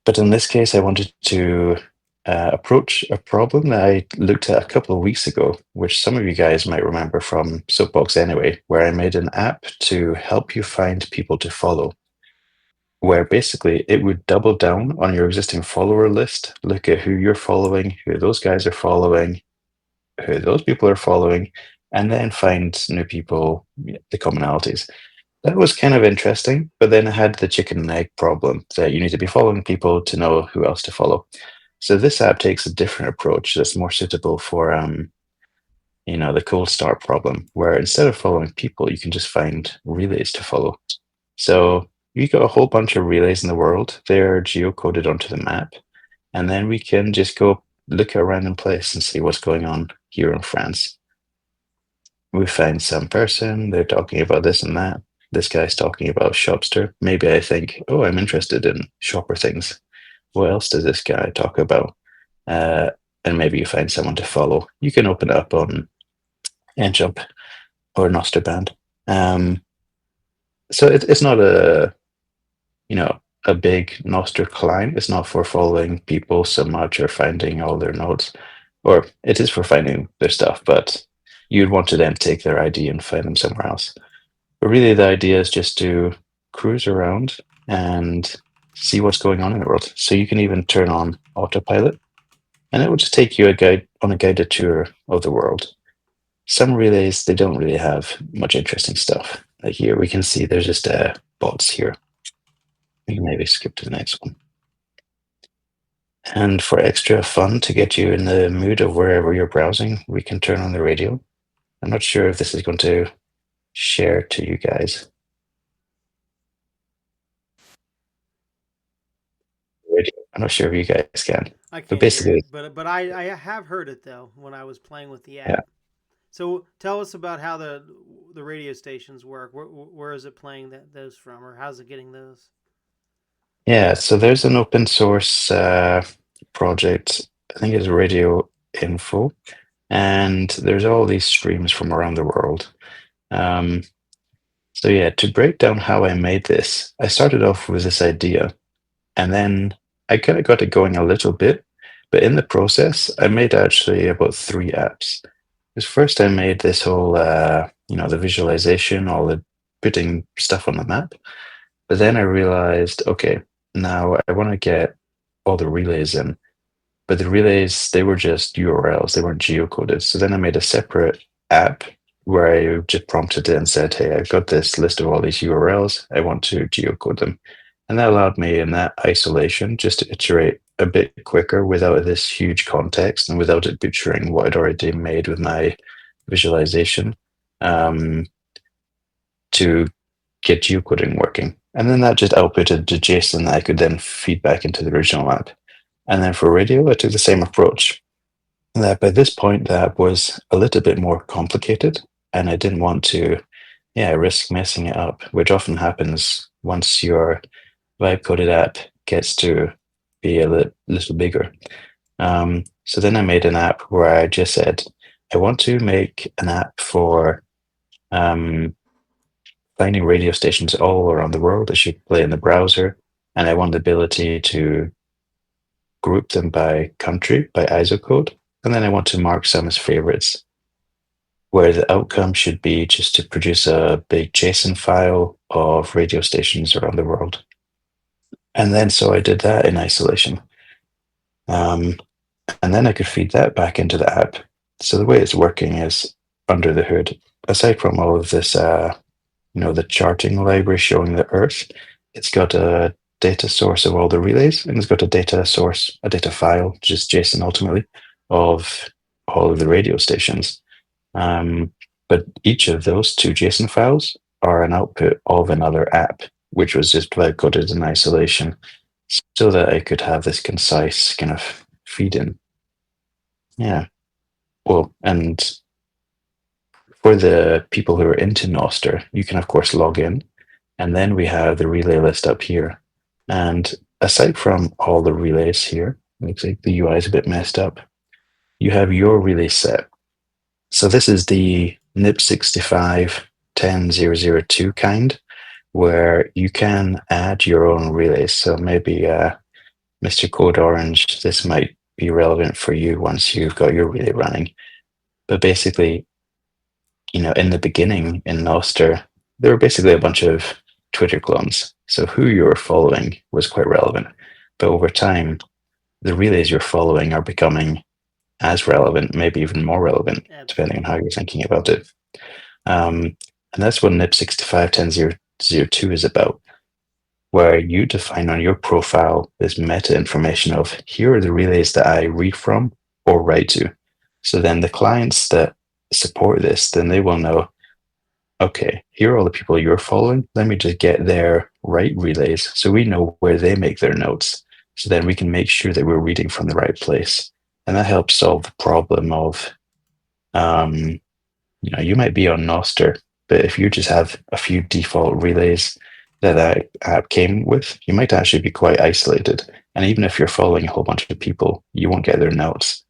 But in this case, I wanted to approach a problem that I looked at a couple of weeks ago, which some of you guys might remember from Soapbox anyway, where I made an app to help you find people to follow, where basically it would double down on your existing follower list, look at who you're following, who those guys are following, who those people are following, and then find new people, the commonalities. That was kind of interesting, but then it had the chicken and egg problem that you need to be following people to know who else to follow. So this app takes a different approach that's more suitable for the cold start problem, where instead of following people, you can just find relays to follow. So you got a whole bunch of relays in the world. They're geocoded onto the map, and then we can just go look at a random place and see what's going on here in France. We find some person, they're talking about this and that. This guy's talking about Shopster. Maybe I think, oh, I'm interested in shopper things. What else does this guy talk about? And maybe you find someone to follow. You can open it up on Enjump or Nosterband. So it's not a big Noster client. It's not for following people so much or finding all their notes, or it is for finding their stuff, but you'd want to then take their ID and find them somewhere else. But really, the idea is just to cruise around and see what's going on in the world. So you can even turn on autopilot, and it will just take you on a guided tour of the world. Some relays, they don't really have much interesting stuff. Like here, we can see there's just bots here. We can maybe skip to the next one. And for extra fun to get you in the mood of wherever you're browsing, we can turn on the radio. I'm not sure if this is going to share to you guys. Radio. I'm not sure if you guys can. I can't But basically, hear it, but I have heard it though when I was playing with the app. yeah. So tell us about how the radio stations work. Where is it playing those from, or how's it getting those? Yeah, so there's an open source project, I think it's Radio Info, and there's all these streams from around the world. So yeah, to break down how I made this, I started off with this idea, and then I kind of got it going a little bit, but in the process, I made actually about 3 apps. Because first I made this whole, the visualization, all the putting stuff on the map. But then I realized, okay, now I want to get all the relays in. But the relays, they were just URLs, they weren't geocoded. So then I made a separate app where I just prompted it and said, hey, I've got this list of all these URLs. I want to geocode them. And that allowed me in that isolation just to iterate a bit quicker without this huge context and without it butchering what I'd already made with my visualization to get geocoding working. And then that just outputted to JSON that I could then feed back into the original app. And then for radio, I took the same approach. That by this point, the app was a little bit more complicated, and I didn't want to, risk messing it up, which often happens once your vibe coded app gets to be a little bigger. So then I made an app where I just said, I want to make an app for finding radio stations all around the world that should play in the browser. And I want the ability to group them by country, by ISO code. And then I want to mark some as favorites, where the outcome should be just to produce a big JSON file of radio stations around the world. And then so I did that in isolation. And then I could feed that back into the app. So the way it's working is under the hood, aside from all of this, the charting library showing the Earth, it's got a data source of all the relays, and it's got a data source, a data file, just JSON ultimately, of all of the radio stations. But each of those 2 JSON files are an output of another app, which was just web coded in isolation, so that I could have this concise kind of feed in. Yeah. Well, and for the people who are into Noster, you can of course log in, and then we have the relay list up here. And aside from all the relays here, looks like the UI is a bit messed up. You have your relay set. So this is the NIP65 10002 kind, where you can add your own relays. So maybe Mr. Code Orange, this might be relevant for you once you've got your relay running. But basically, in the beginning in Noster, there were basically a bunch of Twitter clones. So who you were following was quite relevant. But over time, the relays you're following are becoming as relevant, maybe even more relevant, depending on how you're thinking about it. And that's what NIP 6510.002 is about, where you define on your profile this meta information of here are the relays that I read from or write to. So then the clients that support this, then they will know, okay, here are all the people you're following. Let me just get their right relays so we know where they make their notes. So then we can make sure that we're reading from the right place. And that helps solve the problem of, you might be on Noster, but if you just have a few default relays that app came with, you might actually be quite isolated. And even if you're following a whole bunch of people, you won't get their notes.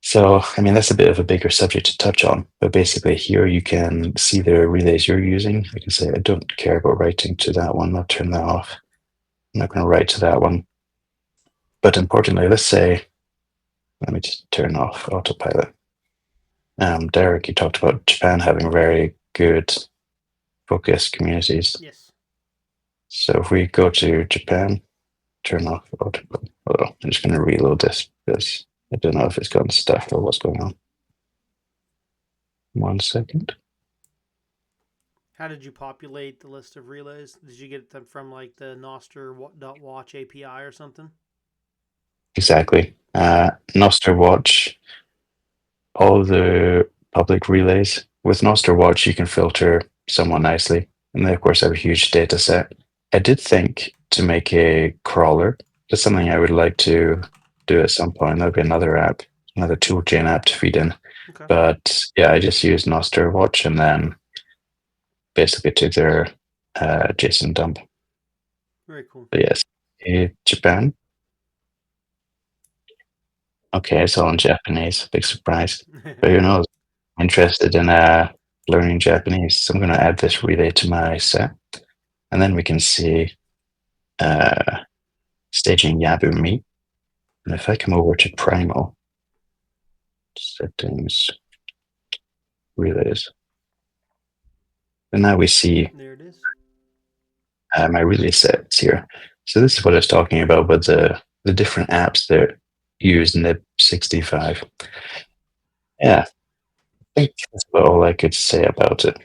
So, that's a bit of a bigger subject to touch on, but basically here you can see the relays you're using. I can say, I don't care about writing to that one. I'll turn that off. I'm not going to write to that one. But importantly, let's say, let me just turn off autopilot. Derek, you talked about Japan having very good focused communities. Yes. So if we go to Japan, turn off autopilot. Oh, I'm just going to reload this because I don't know if it's gotten stuck or what's going on. 1 second. How did you populate the list of relays? Did you get them from like the Noster.watch API or something? Exactly. Noster Watch, all the public relays. With Noster Watch, you can filter somewhat nicely. And they, of course, have a huge data set. I did think to make a crawler. That's something I would like to do at some point. That'd be another app, another toolchain app to feed in. Okay. But yeah, I just used Noster Watch and then basically took their JSON dump. Very cool. But yes, Japan. Okay, it's all in Japanese. Big surprise. But who knows? I'm interested in learning Japanese. So I'm going to add this relay to my set. And then we can see staging Yabumi. And if I come over to Primal, settings, relays. And now we see There it is. my relay sets here. So this is what I was talking about with the different apps that use NIP65. Yeah, I think that's about all I could say about it.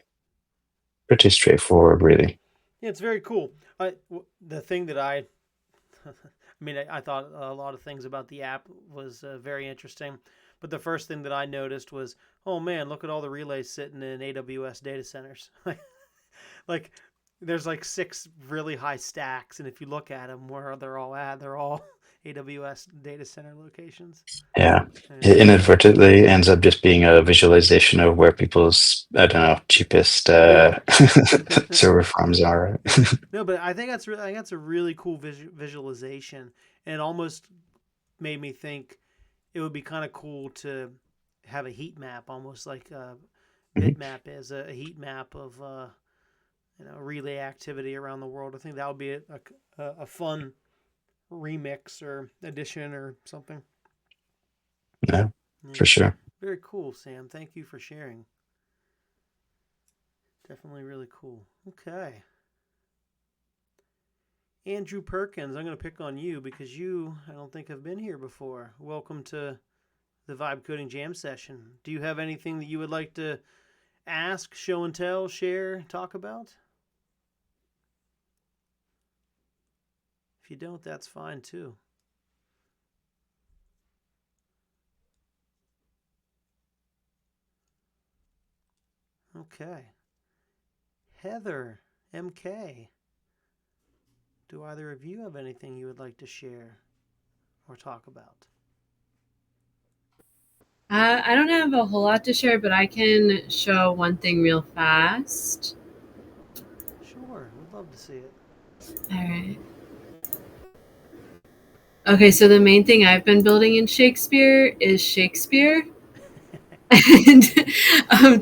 Pretty straightforward, really. Yeah, it's very cool. The thing that I thought a lot of things about the app was very interesting. But the first thing that I noticed was, oh man, look at all the relays sitting in AWS data centers. Like there's like 6 really high stacks, and if you look at them, where they're all at, they're all AWS data center locations. Yeah. It inadvertently ends up just being a visualization of where people's, I don't know, cheapest server farms are. No, but I think that's a really cool visualization, and it almost made me think it would be kind of cool to have a heat map, almost like bitmap is a heat map of relay activity around the world. I think that would be a fun remix or addition or something. Yeah, for sure. Very cool, Sam. Thank you for sharing. Definitely really cool. Okay. Andrew Perkins, I'm going to pick on you because you, I don't think, have been here before. Welcome to the Vibe Coding Jam session. Do you have anything that you would like to ask, show and tell, share, talk about? If you don't, that's fine too. Okay. Heather, MK. Do either of you have anything you would like to share or talk about? I don't have a whole lot to share, but I can show one thing real fast. Sure, we'd love to see it. All right. Okay, so the main thing I've been building in Shakespeare is Shakespeare. And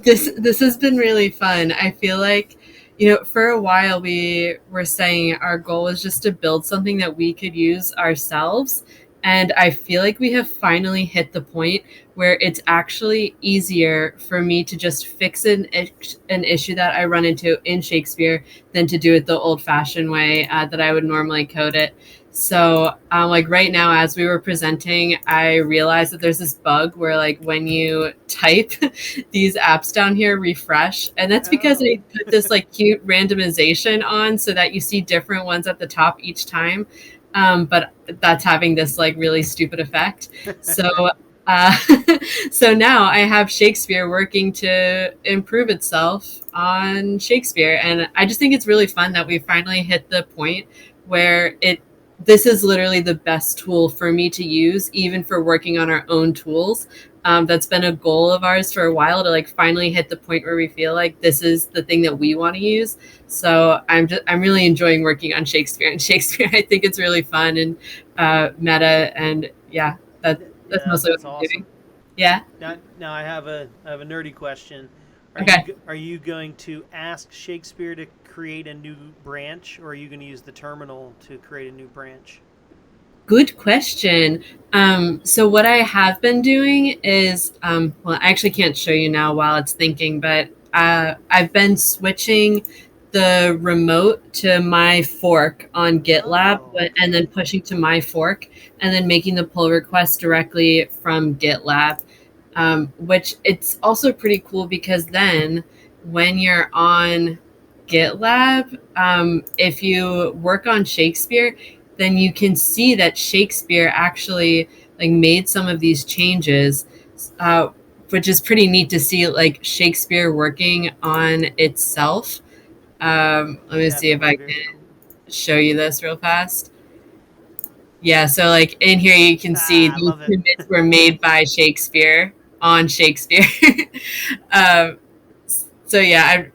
this has been really fun. I feel like, for a while we were saying our goal was just to build something that we could use ourselves. And I feel like we have finally hit the point where it's actually easier for me to just fix an issue that I run into in Shakespeare than to do it the old-fashioned way that I would normally code it. So like right now, as we were presenting, I realized that there's this bug where like when you type these apps down here refresh, and that's because Oh. I put this like cute randomization on so that you see different ones at the top each time. But that's having this like really stupid effect. So uh, so now I have Shakespeare working to improve itself on Shakespeare, and I just think it's really fun that we finally hit the point where this is literally the best tool for me to use, even for working on our own tools. That's been a goal of ours for a while, to like finally hit the point where we feel like this is the thing that we want to use. So I'm really enjoying working on Shakespeare and Shakespeare. I think it's really fun and meta, and yeah, that's Yeah, mostly what that's I'm awesome. doing. Yeah. Now I have a nerdy question. Okay. Are you going to ask Shakespeare to create a new branch, or are you going to use the terminal to create a new branch? Good question. So what I have been doing is, well, I actually can't show you now while it's thinking, but I've been switching the remote to my fork on GitLab, Oh, okay. and then pushing to my fork, and then making the pull request directly from GitLab, which it's also pretty cool because then when you're on GitLab, if you work on Shakespeare, then you can see that Shakespeare actually like made some of these changes, uh, which is pretty neat to see like Shakespeare working on itself. Let me see if Definitely I very can cool. show you this real fast. Yeah, so like in here you can see I these love it. commits were made by Shakespeare on Shakespeare. um, so yeah,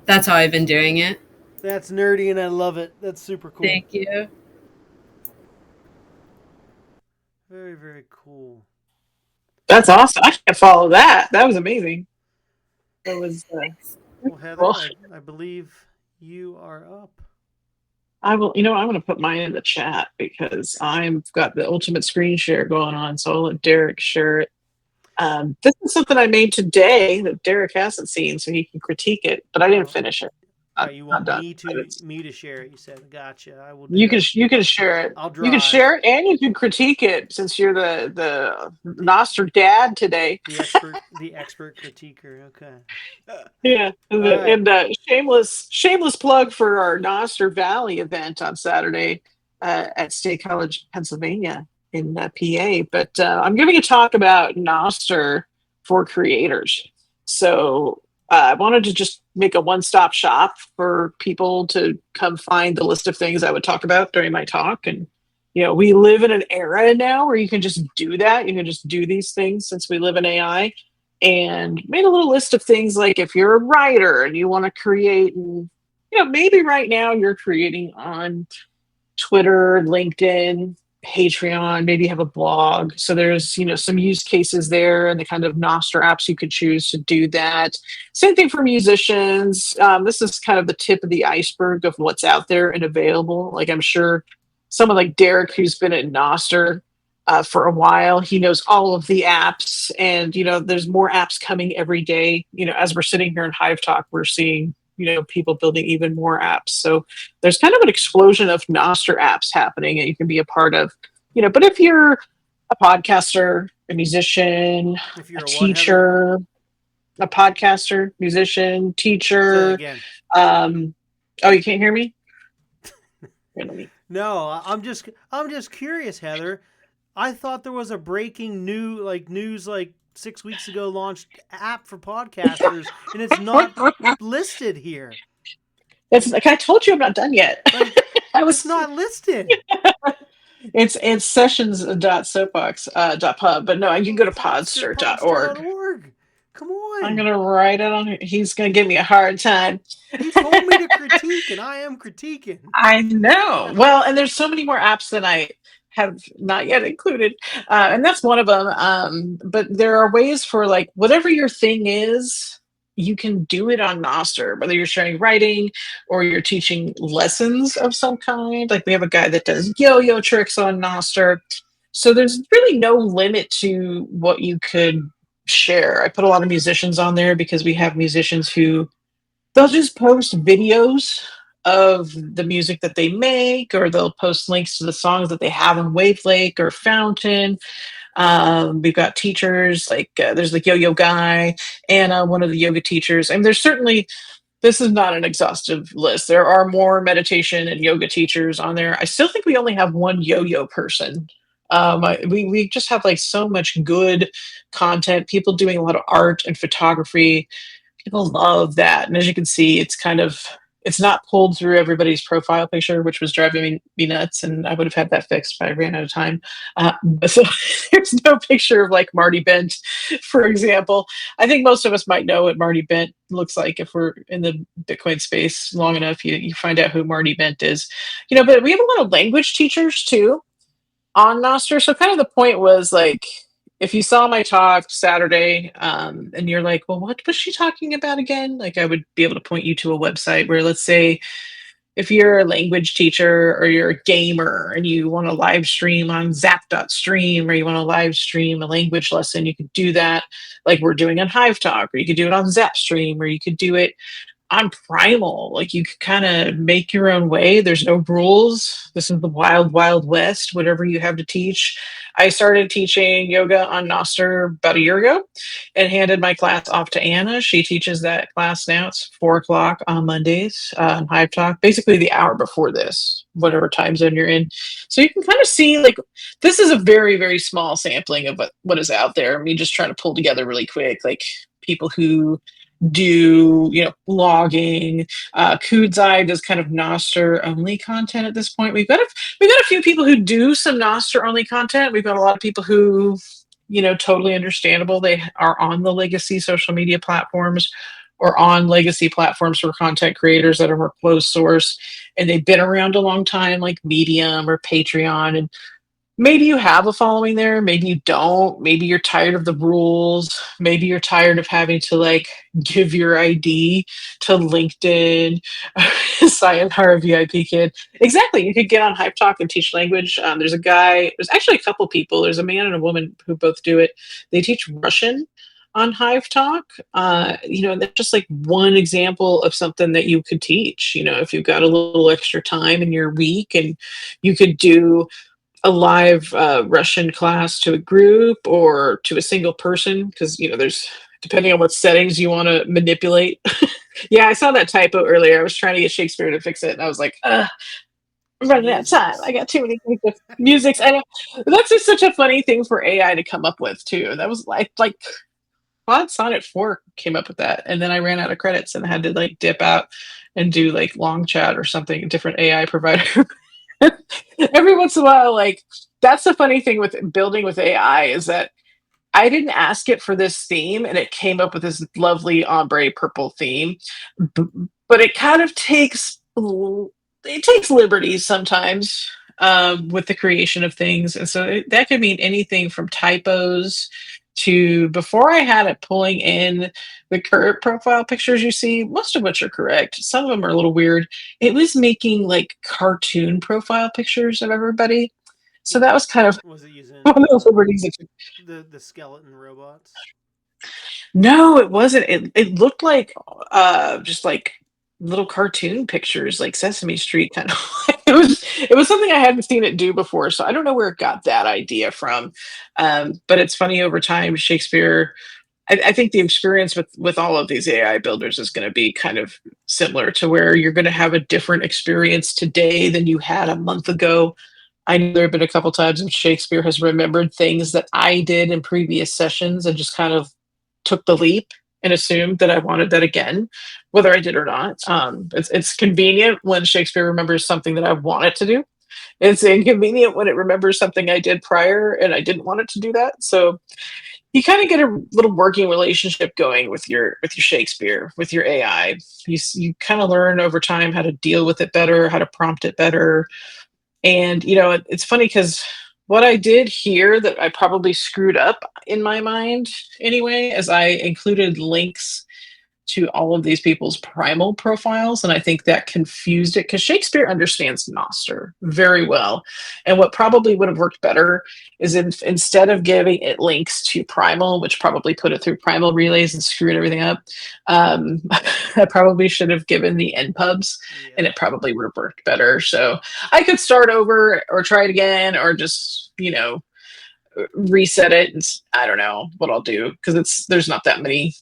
that's how I've been doing it. That's nerdy and I love it. That's super cool. Thank you. Very, very cool. That's awesome. I can't follow that. That was amazing. That was Well, Heather, cool. I believe you are up. I will. I'm going to put mine in the chat because I've got the ultimate screen share going on. So I'll let Derek share it. This is something I made today that Derek hasn't seen, so he can critique it. But I didn't Oh, finish it. right. You Not want done. me to share it? You said, gotcha. I will do You can that. you can share it. I'll You can drive. share it, and you can critique it since you're the Noster dad today. The expert critiquer. Okay. Yeah, All right. and shameless plug for our Noster Valley event on Saturday at State College, Pennsylvania, in PA. But I'm giving a talk about Noster for creators. So I wanted to just make a one-stop shop for people to come find the list of things I would talk about during my talk. And we live in an era now where you can just do that. You can just do these things since we live in AI, and made a little list of things like if you're a writer and you want to create, and maybe right now you're creating on Twitter, LinkedIn, Patreon, maybe you have a blog. So there's some use cases there and the kind of Nostr apps you could choose to do that. Same thing for musicians. This is kind of the tip of the iceberg of what's out there and available. Like I'm sure someone like Derek, who's been at Nostr for a while, he knows all of the apps, and there's more apps coming every day. As we're sitting here in Hive Talk, we're seeing people building even more apps. So there's kind of an explosion of Nostr apps happening that you can be a part of. But if you're a podcaster, a musician, If you're a a what, Heather? teacher, a podcaster, musician, Say that teacher. again. Oh, you can't hear me? No, I'm just curious, Heather. I thought there was a breaking news 6 weeks ago launched app for podcasters, and it's not listed here. It's like I told you, I'm not done yet. It's not listed. It's sessions.soapbox.pub, but no, you can go to podster.org. Podster.org. Come on. I'm gonna write it on here. He's gonna give me a hard time. He told me to critique, and I am critiquing. I know. Well, and there's so many more apps that I have not yet included, and that's one of them. But there are ways for like whatever your thing is, you can do it on Nostr. Whether you're sharing writing or you're teaching lessons of some kind. Like we have a guy that does yo-yo tricks on Nostr. So there's really no limit to what you could share. I put a lot of musicians on there because we have musicians who they'll just post videos of the music that they make, or they'll post links to the songs that they have on Wavelake or Fountain. We've got teachers like there's the yo-yo guy, Anna, one of the yoga teachers. And there's certainly, this is not an exhaustive list. There are more meditation and yoga teachers on there. I still think we only have one yo-yo person. We just have like so much good content, people doing a lot of art and photography. People love that. And as you can see, it's not pulled through everybody's profile picture, which was driving me nuts. And I would have had that fixed, but I ran out of time. So there's no picture of like Marty Bent, for example. I think most of us might know what Marty Bent looks like if we're in the Bitcoin space long enough. You find out who Marty Bent is, but we have a lot of language teachers too on Noster. So kind of the point was like, if you saw my talk Saturday, and you're like, well, what was she talking about again? Like, I would be able to point you to a website where, let's say, if you're a language teacher or you're a gamer and you want to live stream on zap.stream, or you want to live stream a language lesson, you could do that like we're doing on Hive Talk, or you could do it on Zapstream, or you could do it on Primal. Like, you can kind of make your own way. There's no rules. This is the wild, wild west, whatever you have to teach. I started teaching yoga on Noster about a year ago and handed my class off to Anna. She teaches that class now. It's 4 o'clock on Mondays on Hive Talk, basically the hour before this, whatever time zone you're in. So you can kind of see, like, this is a very, very small sampling of what is out there. Me just trying to pull together really quick, like, people who do blogging. Kudzai does kind of Noster only content at this point. We've got a few people who do some Noster only content. We've got a lot of people who, totally understandable, they are on the legacy social media platforms or on legacy platforms for content creators that are more closed source, and they've been around a long time, like Medium or Patreon. And maybe you have a following there, maybe you don't. Maybe you're tired of the rules. Maybe you're tired of having to like give your ID to LinkedIn. Sayonara VIP kid. Exactly. You could get on Hype Talk and teach language. There's actually a couple people. There's a man and a woman who both do it. They teach Russian on Hive Talk. That's just like one example of something that you could teach. If you've got a little extra time in your week, and you could do a live Russian class to a group or to a single person, because there's, depending on what settings you want to manipulate. Yeah, I saw that typo earlier. I was trying to get Shakespeare to fix it, and I was like, I'm running out of time. I got too many musics. I know that's just such a funny thing for AI to come up with too. That was like Quad Sonnet 4 came up with that, and then I ran out of credits and had to like dip out and do like long chat or something, a different AI provider. Every once in a while, like, that's the funny thing with building with AI, is that I didn't ask it for this theme and it came up with this lovely ombre purple theme. But it kind of takes liberties sometimes with the creation of things. And so that could mean anything from typos to, before I had it pulling in the current profile pictures you see, most of which are correct. Some of them are a little weird. It was making like cartoon profile pictures of everybody. So that was kind of Was it using one of those liberties. the skeleton robots? No, it wasn't. It looked like just like little cartoon pictures, like Sesame Street kind of. It was something I hadn't seen it do before, so I don't know where it got that idea from. But it's funny, over time, Shakespeare. I think the experience with all of these AI builders is going to be kind of similar, to where you're going to have a different experience today than you had a month ago. I know there have been a couple times when Shakespeare has remembered things that I did in previous sessions and just kind of took the leap and assumed that I wanted that again, whether I did or not. It's convenient when Shakespeare remembers something that I want it to do. It's inconvenient when it remembers something I did prior and I didn't want it to do that. So you kind of get a little working relationship going with your Shakespeare, with your AI. You kind of learn over time how to deal with it better, how to prompt it better. And it's funny because what I did here that I probably screwed up in my mind anyway, as I included links to all of these people's primal profiles. And I think that confused it because Shakespeare understands Noster very well. And what probably would have worked better is if instead of giving it links to primal, which probably put it through primal relays and screwed everything up, I probably should have given the NPubs and it probably would have worked better. So I could start over or try it again or just, reset it. And I don't know what I'll do because there's not that many.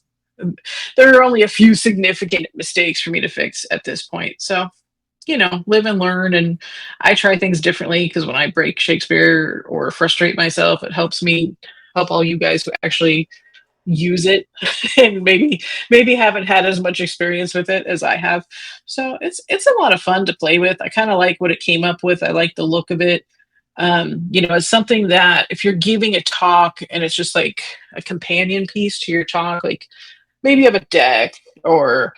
There are only a few significant mistakes for me to fix at this point. So, live and learn. And I try things differently because when I break Shakespeare or frustrate myself, it helps me help all you guys who actually use it and maybe haven't had as much experience with it as I have. So it's a lot of fun to play with. I kind of like what it came up with. I like the look of it. It's something that if you're giving a talk and it's just like a companion piece to your talk, like maybe you have a deck or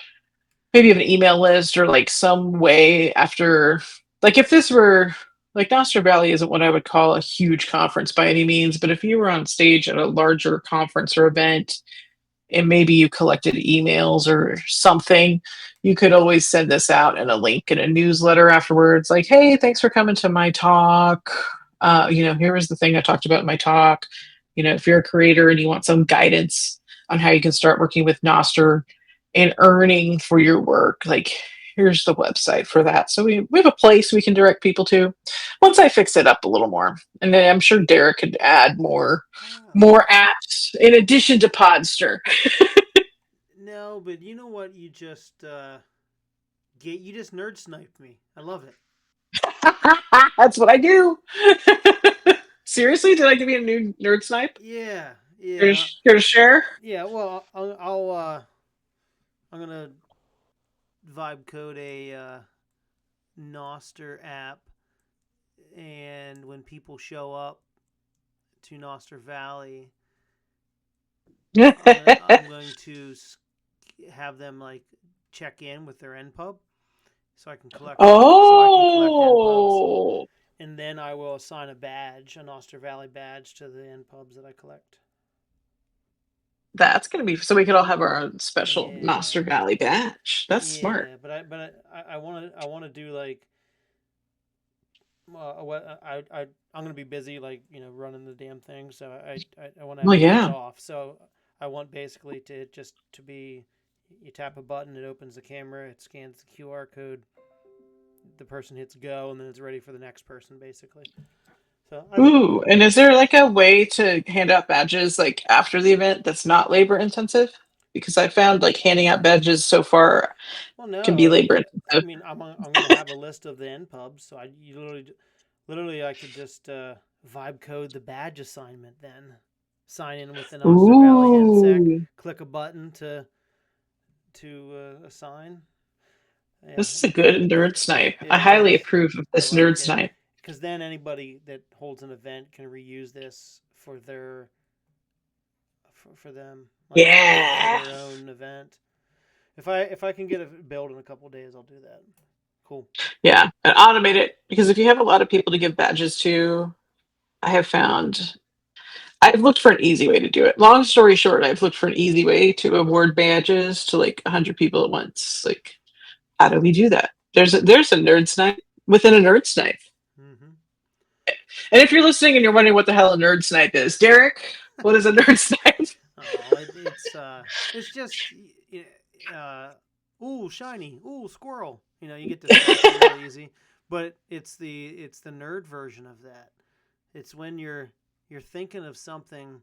maybe you have an email list or like some way after, like if this were like Nostra Valley isn't what I would call a huge conference by any means, but if you were on stage at a larger conference or event and maybe you collected emails or something, you could always send this out in a link in a newsletter afterwards, like, hey, thanks for coming to my talk. Here was the thing I talked about in my talk. If you're a creator and you want some guidance on how you can start working with Noster and earning for your work, like here's the website for that. So we have a place we can direct people to once I fix it up a little more. And then I'm sure Derek could add more apps in addition to Podster. No, but you know what? You just nerd sniped me. I love it. That's what I do. Seriously, did I give you a new nerd snipe? Yeah. Here to share? Yeah. Well, I'm gonna vibe code a Noster app, and when people show up to Noster Valley, I'm going to have them like check in with their NPub, so I can collect. NPubs, and then I will assign a Noster Valley badge to the NPubs that I collect. That's going to be so we could all have our own special Noster Valley badge. That's smart. But I want to do like I'm going to be busy like running the damn thing, so I want to have days off. So I want basically to be, you tap a button, it opens the camera, it scans the QR code, the person hits go, and then it's ready for the next person basically. So and is there like a way to hand out badges like after the event that's not labor intensive? Because I found like handing out badges so far can be labor intensive. I mean, I'm going to have a list of the NPubs, so literally I could just vibe code the badge assignment, then sign in with the Noster Valley NSEC, click a button to assign. Yeah. This is a good nerd snipe. I highly approve of this nerd snipe. Because then anybody that holds an event can reuse this for them, for their own event. If I can get it built in a couple of days, I'll do that. Cool. Yeah, and automate it, because if you have a lot of people to give badges to, I've looked for an easy way to do it. Long story short, I've looked for an easy way to award badges to like 100 people at once. Like, how do we do that? There's a nerd snipe within a nerd snipe. Mm-hmm. And if you're listening and you're wondering what the hell a nerd snipe is, Derek, what is a nerd snipe? It's just ooh, shiny, ooh, squirrel. You get distracted really easy. But it's the nerd version of that. It's when you're thinking of something,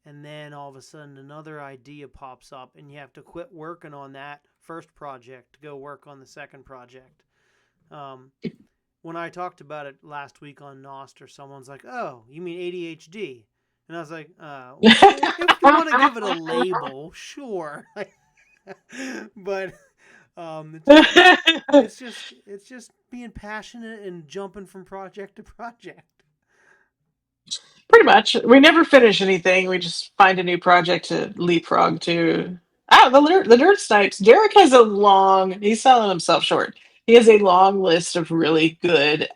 and then all of a sudden another idea pops up, and you have to quit working on that first project to go work on the second project. When I talked about it last week on Noster, someone's like, "Oh, you mean ADHD?" And I was like, well, if you want to give it a label, sure. But it's just being passionate and jumping from project to project. Pretty much. We never finish anything. We just find a new project to leapfrog to. The nerd snipes. Derek has he's selling himself short. He has a long list of really good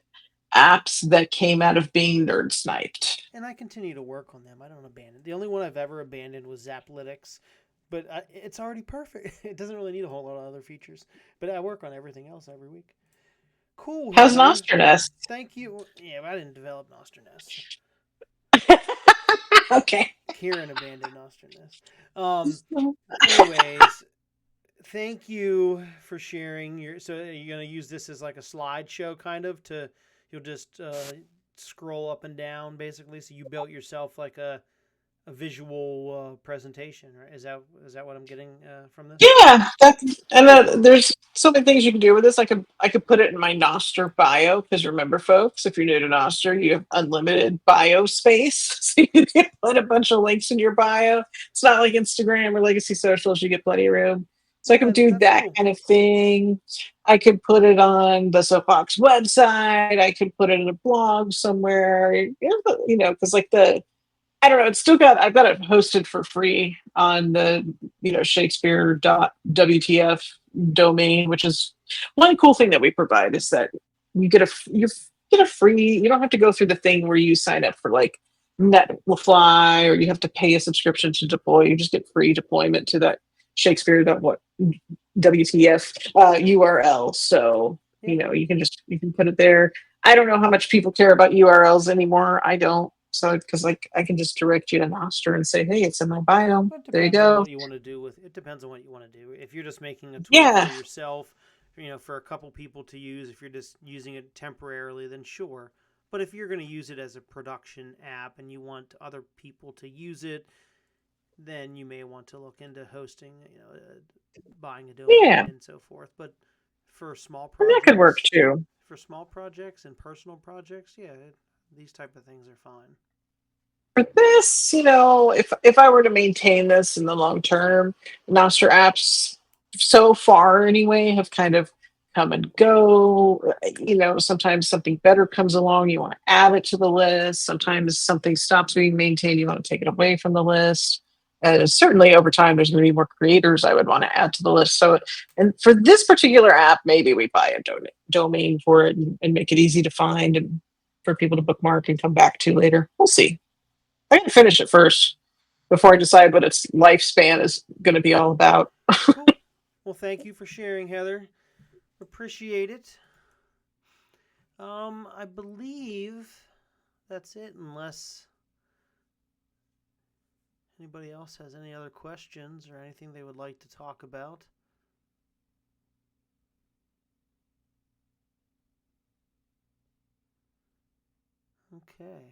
apps that came out of being nerd sniped. And I continue to work on them. I don't abandon. The only one I've ever abandoned was Zaplytics, but it's already perfect. It doesn't really need a whole lot of other features. But I work on everything else every week. Cool, How's Heather. Noster Nest? Thank you. Yeah, but I didn't develop Noster Nest. Okay. Kieran abandoned Noster Nest. Anyways, thank you for sharing your. So you're gonna use this as like a slideshow, kind of. You'll just scroll up and down, basically. So you built yourself like a visual presentation, right? Is that what I'm getting from this? Yeah, there's so many things you can do with this. I could put it in my Noster bio because remember, folks, if you're new to Noster, you have unlimited bio space, so you can put a bunch of links in your bio. It's not like Instagram or legacy socials; you get plenty of room. So I Yeah, can do that's that cool. kind of thing. I could put it on the Soapbox website. I could put it in a blog somewhere. Because like the I don't know. It's still got. I've got it hosted for free on the Shakespeare.wtf domain, which is one cool thing that we provide is that you get a free. You don't have to go through the thing where you sign up for like Netflix or you have to pay a subscription to deploy. You just get free deployment to that Shakespeare.wtf URL. So Yeah. you can put it there. I don't know how much people care about URLs anymore. I don't. So because like I can just direct you to Noster and say, hey, it's in my bio. Well, it There you depends on go. what you want to do with it. Depends on what you want to do. If you're just making a tool Yeah. for yourself, for a couple people to use, if you're just using it temporarily, then sure. But if you're going to use it as a production app and you want other people to use it, then you may want to look into hosting, buying a Yeah. domain and so forth. But for small And that could work projects, too. and personal projects, yeah, these type of things are fine. For this, if I were to maintain this in the long term, Nostr apps so far anyway have kind of come and go. Sometimes something better comes along, you want to add it to the list. Sometimes something stops being maintained, you want to take it away from the list. Certainly over time, there's going to be more creators I would want to add to the list. So, and for this particular app, maybe we buy a domain for it and make it easy to find and for people to bookmark and come back to later. We'll see. I gotta finish it first before I decide what its lifespan is going to be all about. Cool. Well, thank you for sharing, Heather. Appreciate it. I believe that's it, unless anybody else has any other questions or anything they would like to talk about. Okay.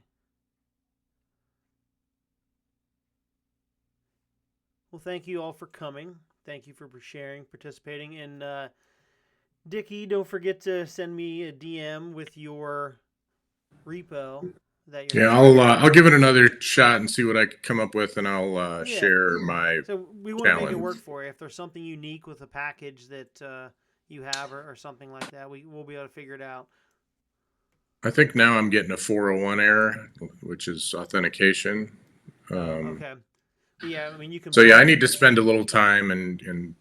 Well, thank you all for coming. Thank you for sharing, participating, and Dickie, don't forget to send me a DM with your repo that you're Yeah, I'll give it another shot and see what I can come up with, and I'll Yeah. share my So we want to make it challenge. work for you. If there's something unique with a package that you have or something like that, we'll be able to figure it out. I think now I'm getting a 401 error, which is authentication. Okay. But yeah, I mean you can. So yeah, I need to spend a little time and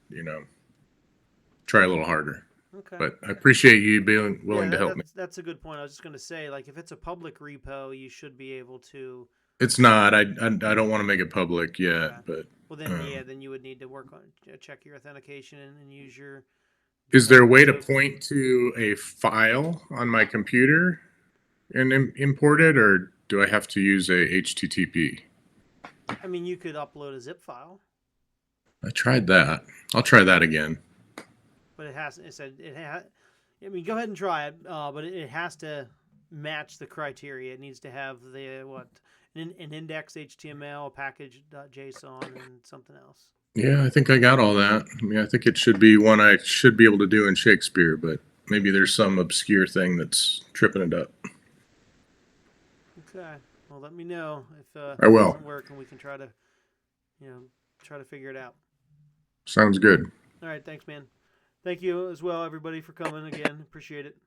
try a little harder. Okay. But I appreciate you being willing to help me. That's a good point. I was just going to say, like, if it's a public repo, you should be able to. It's not. I don't want to make it public yet, Okay. but Well, then then you would need to work on check your authentication and use your. is there a way to token. point to a file on my computer and import it, or do I have to use a HTTP? I mean, you could upload a zip file. I tried that. I'll try that again. But it has. It said it has. I mean, go ahead and try it. But it has to match the criteria. It needs to have the an index HTML, a package.json, and something else. Yeah, I think I got all that. I mean, I think it should be one I should be able to do in Shakespeare, but maybe there's some obscure thing that's tripping it up. Okay. Well, let me know if I will. it doesn't work, and we can try to figure it out. Sounds good. All right. Thanks, man. Thank you as well, everybody, for coming again. Appreciate it.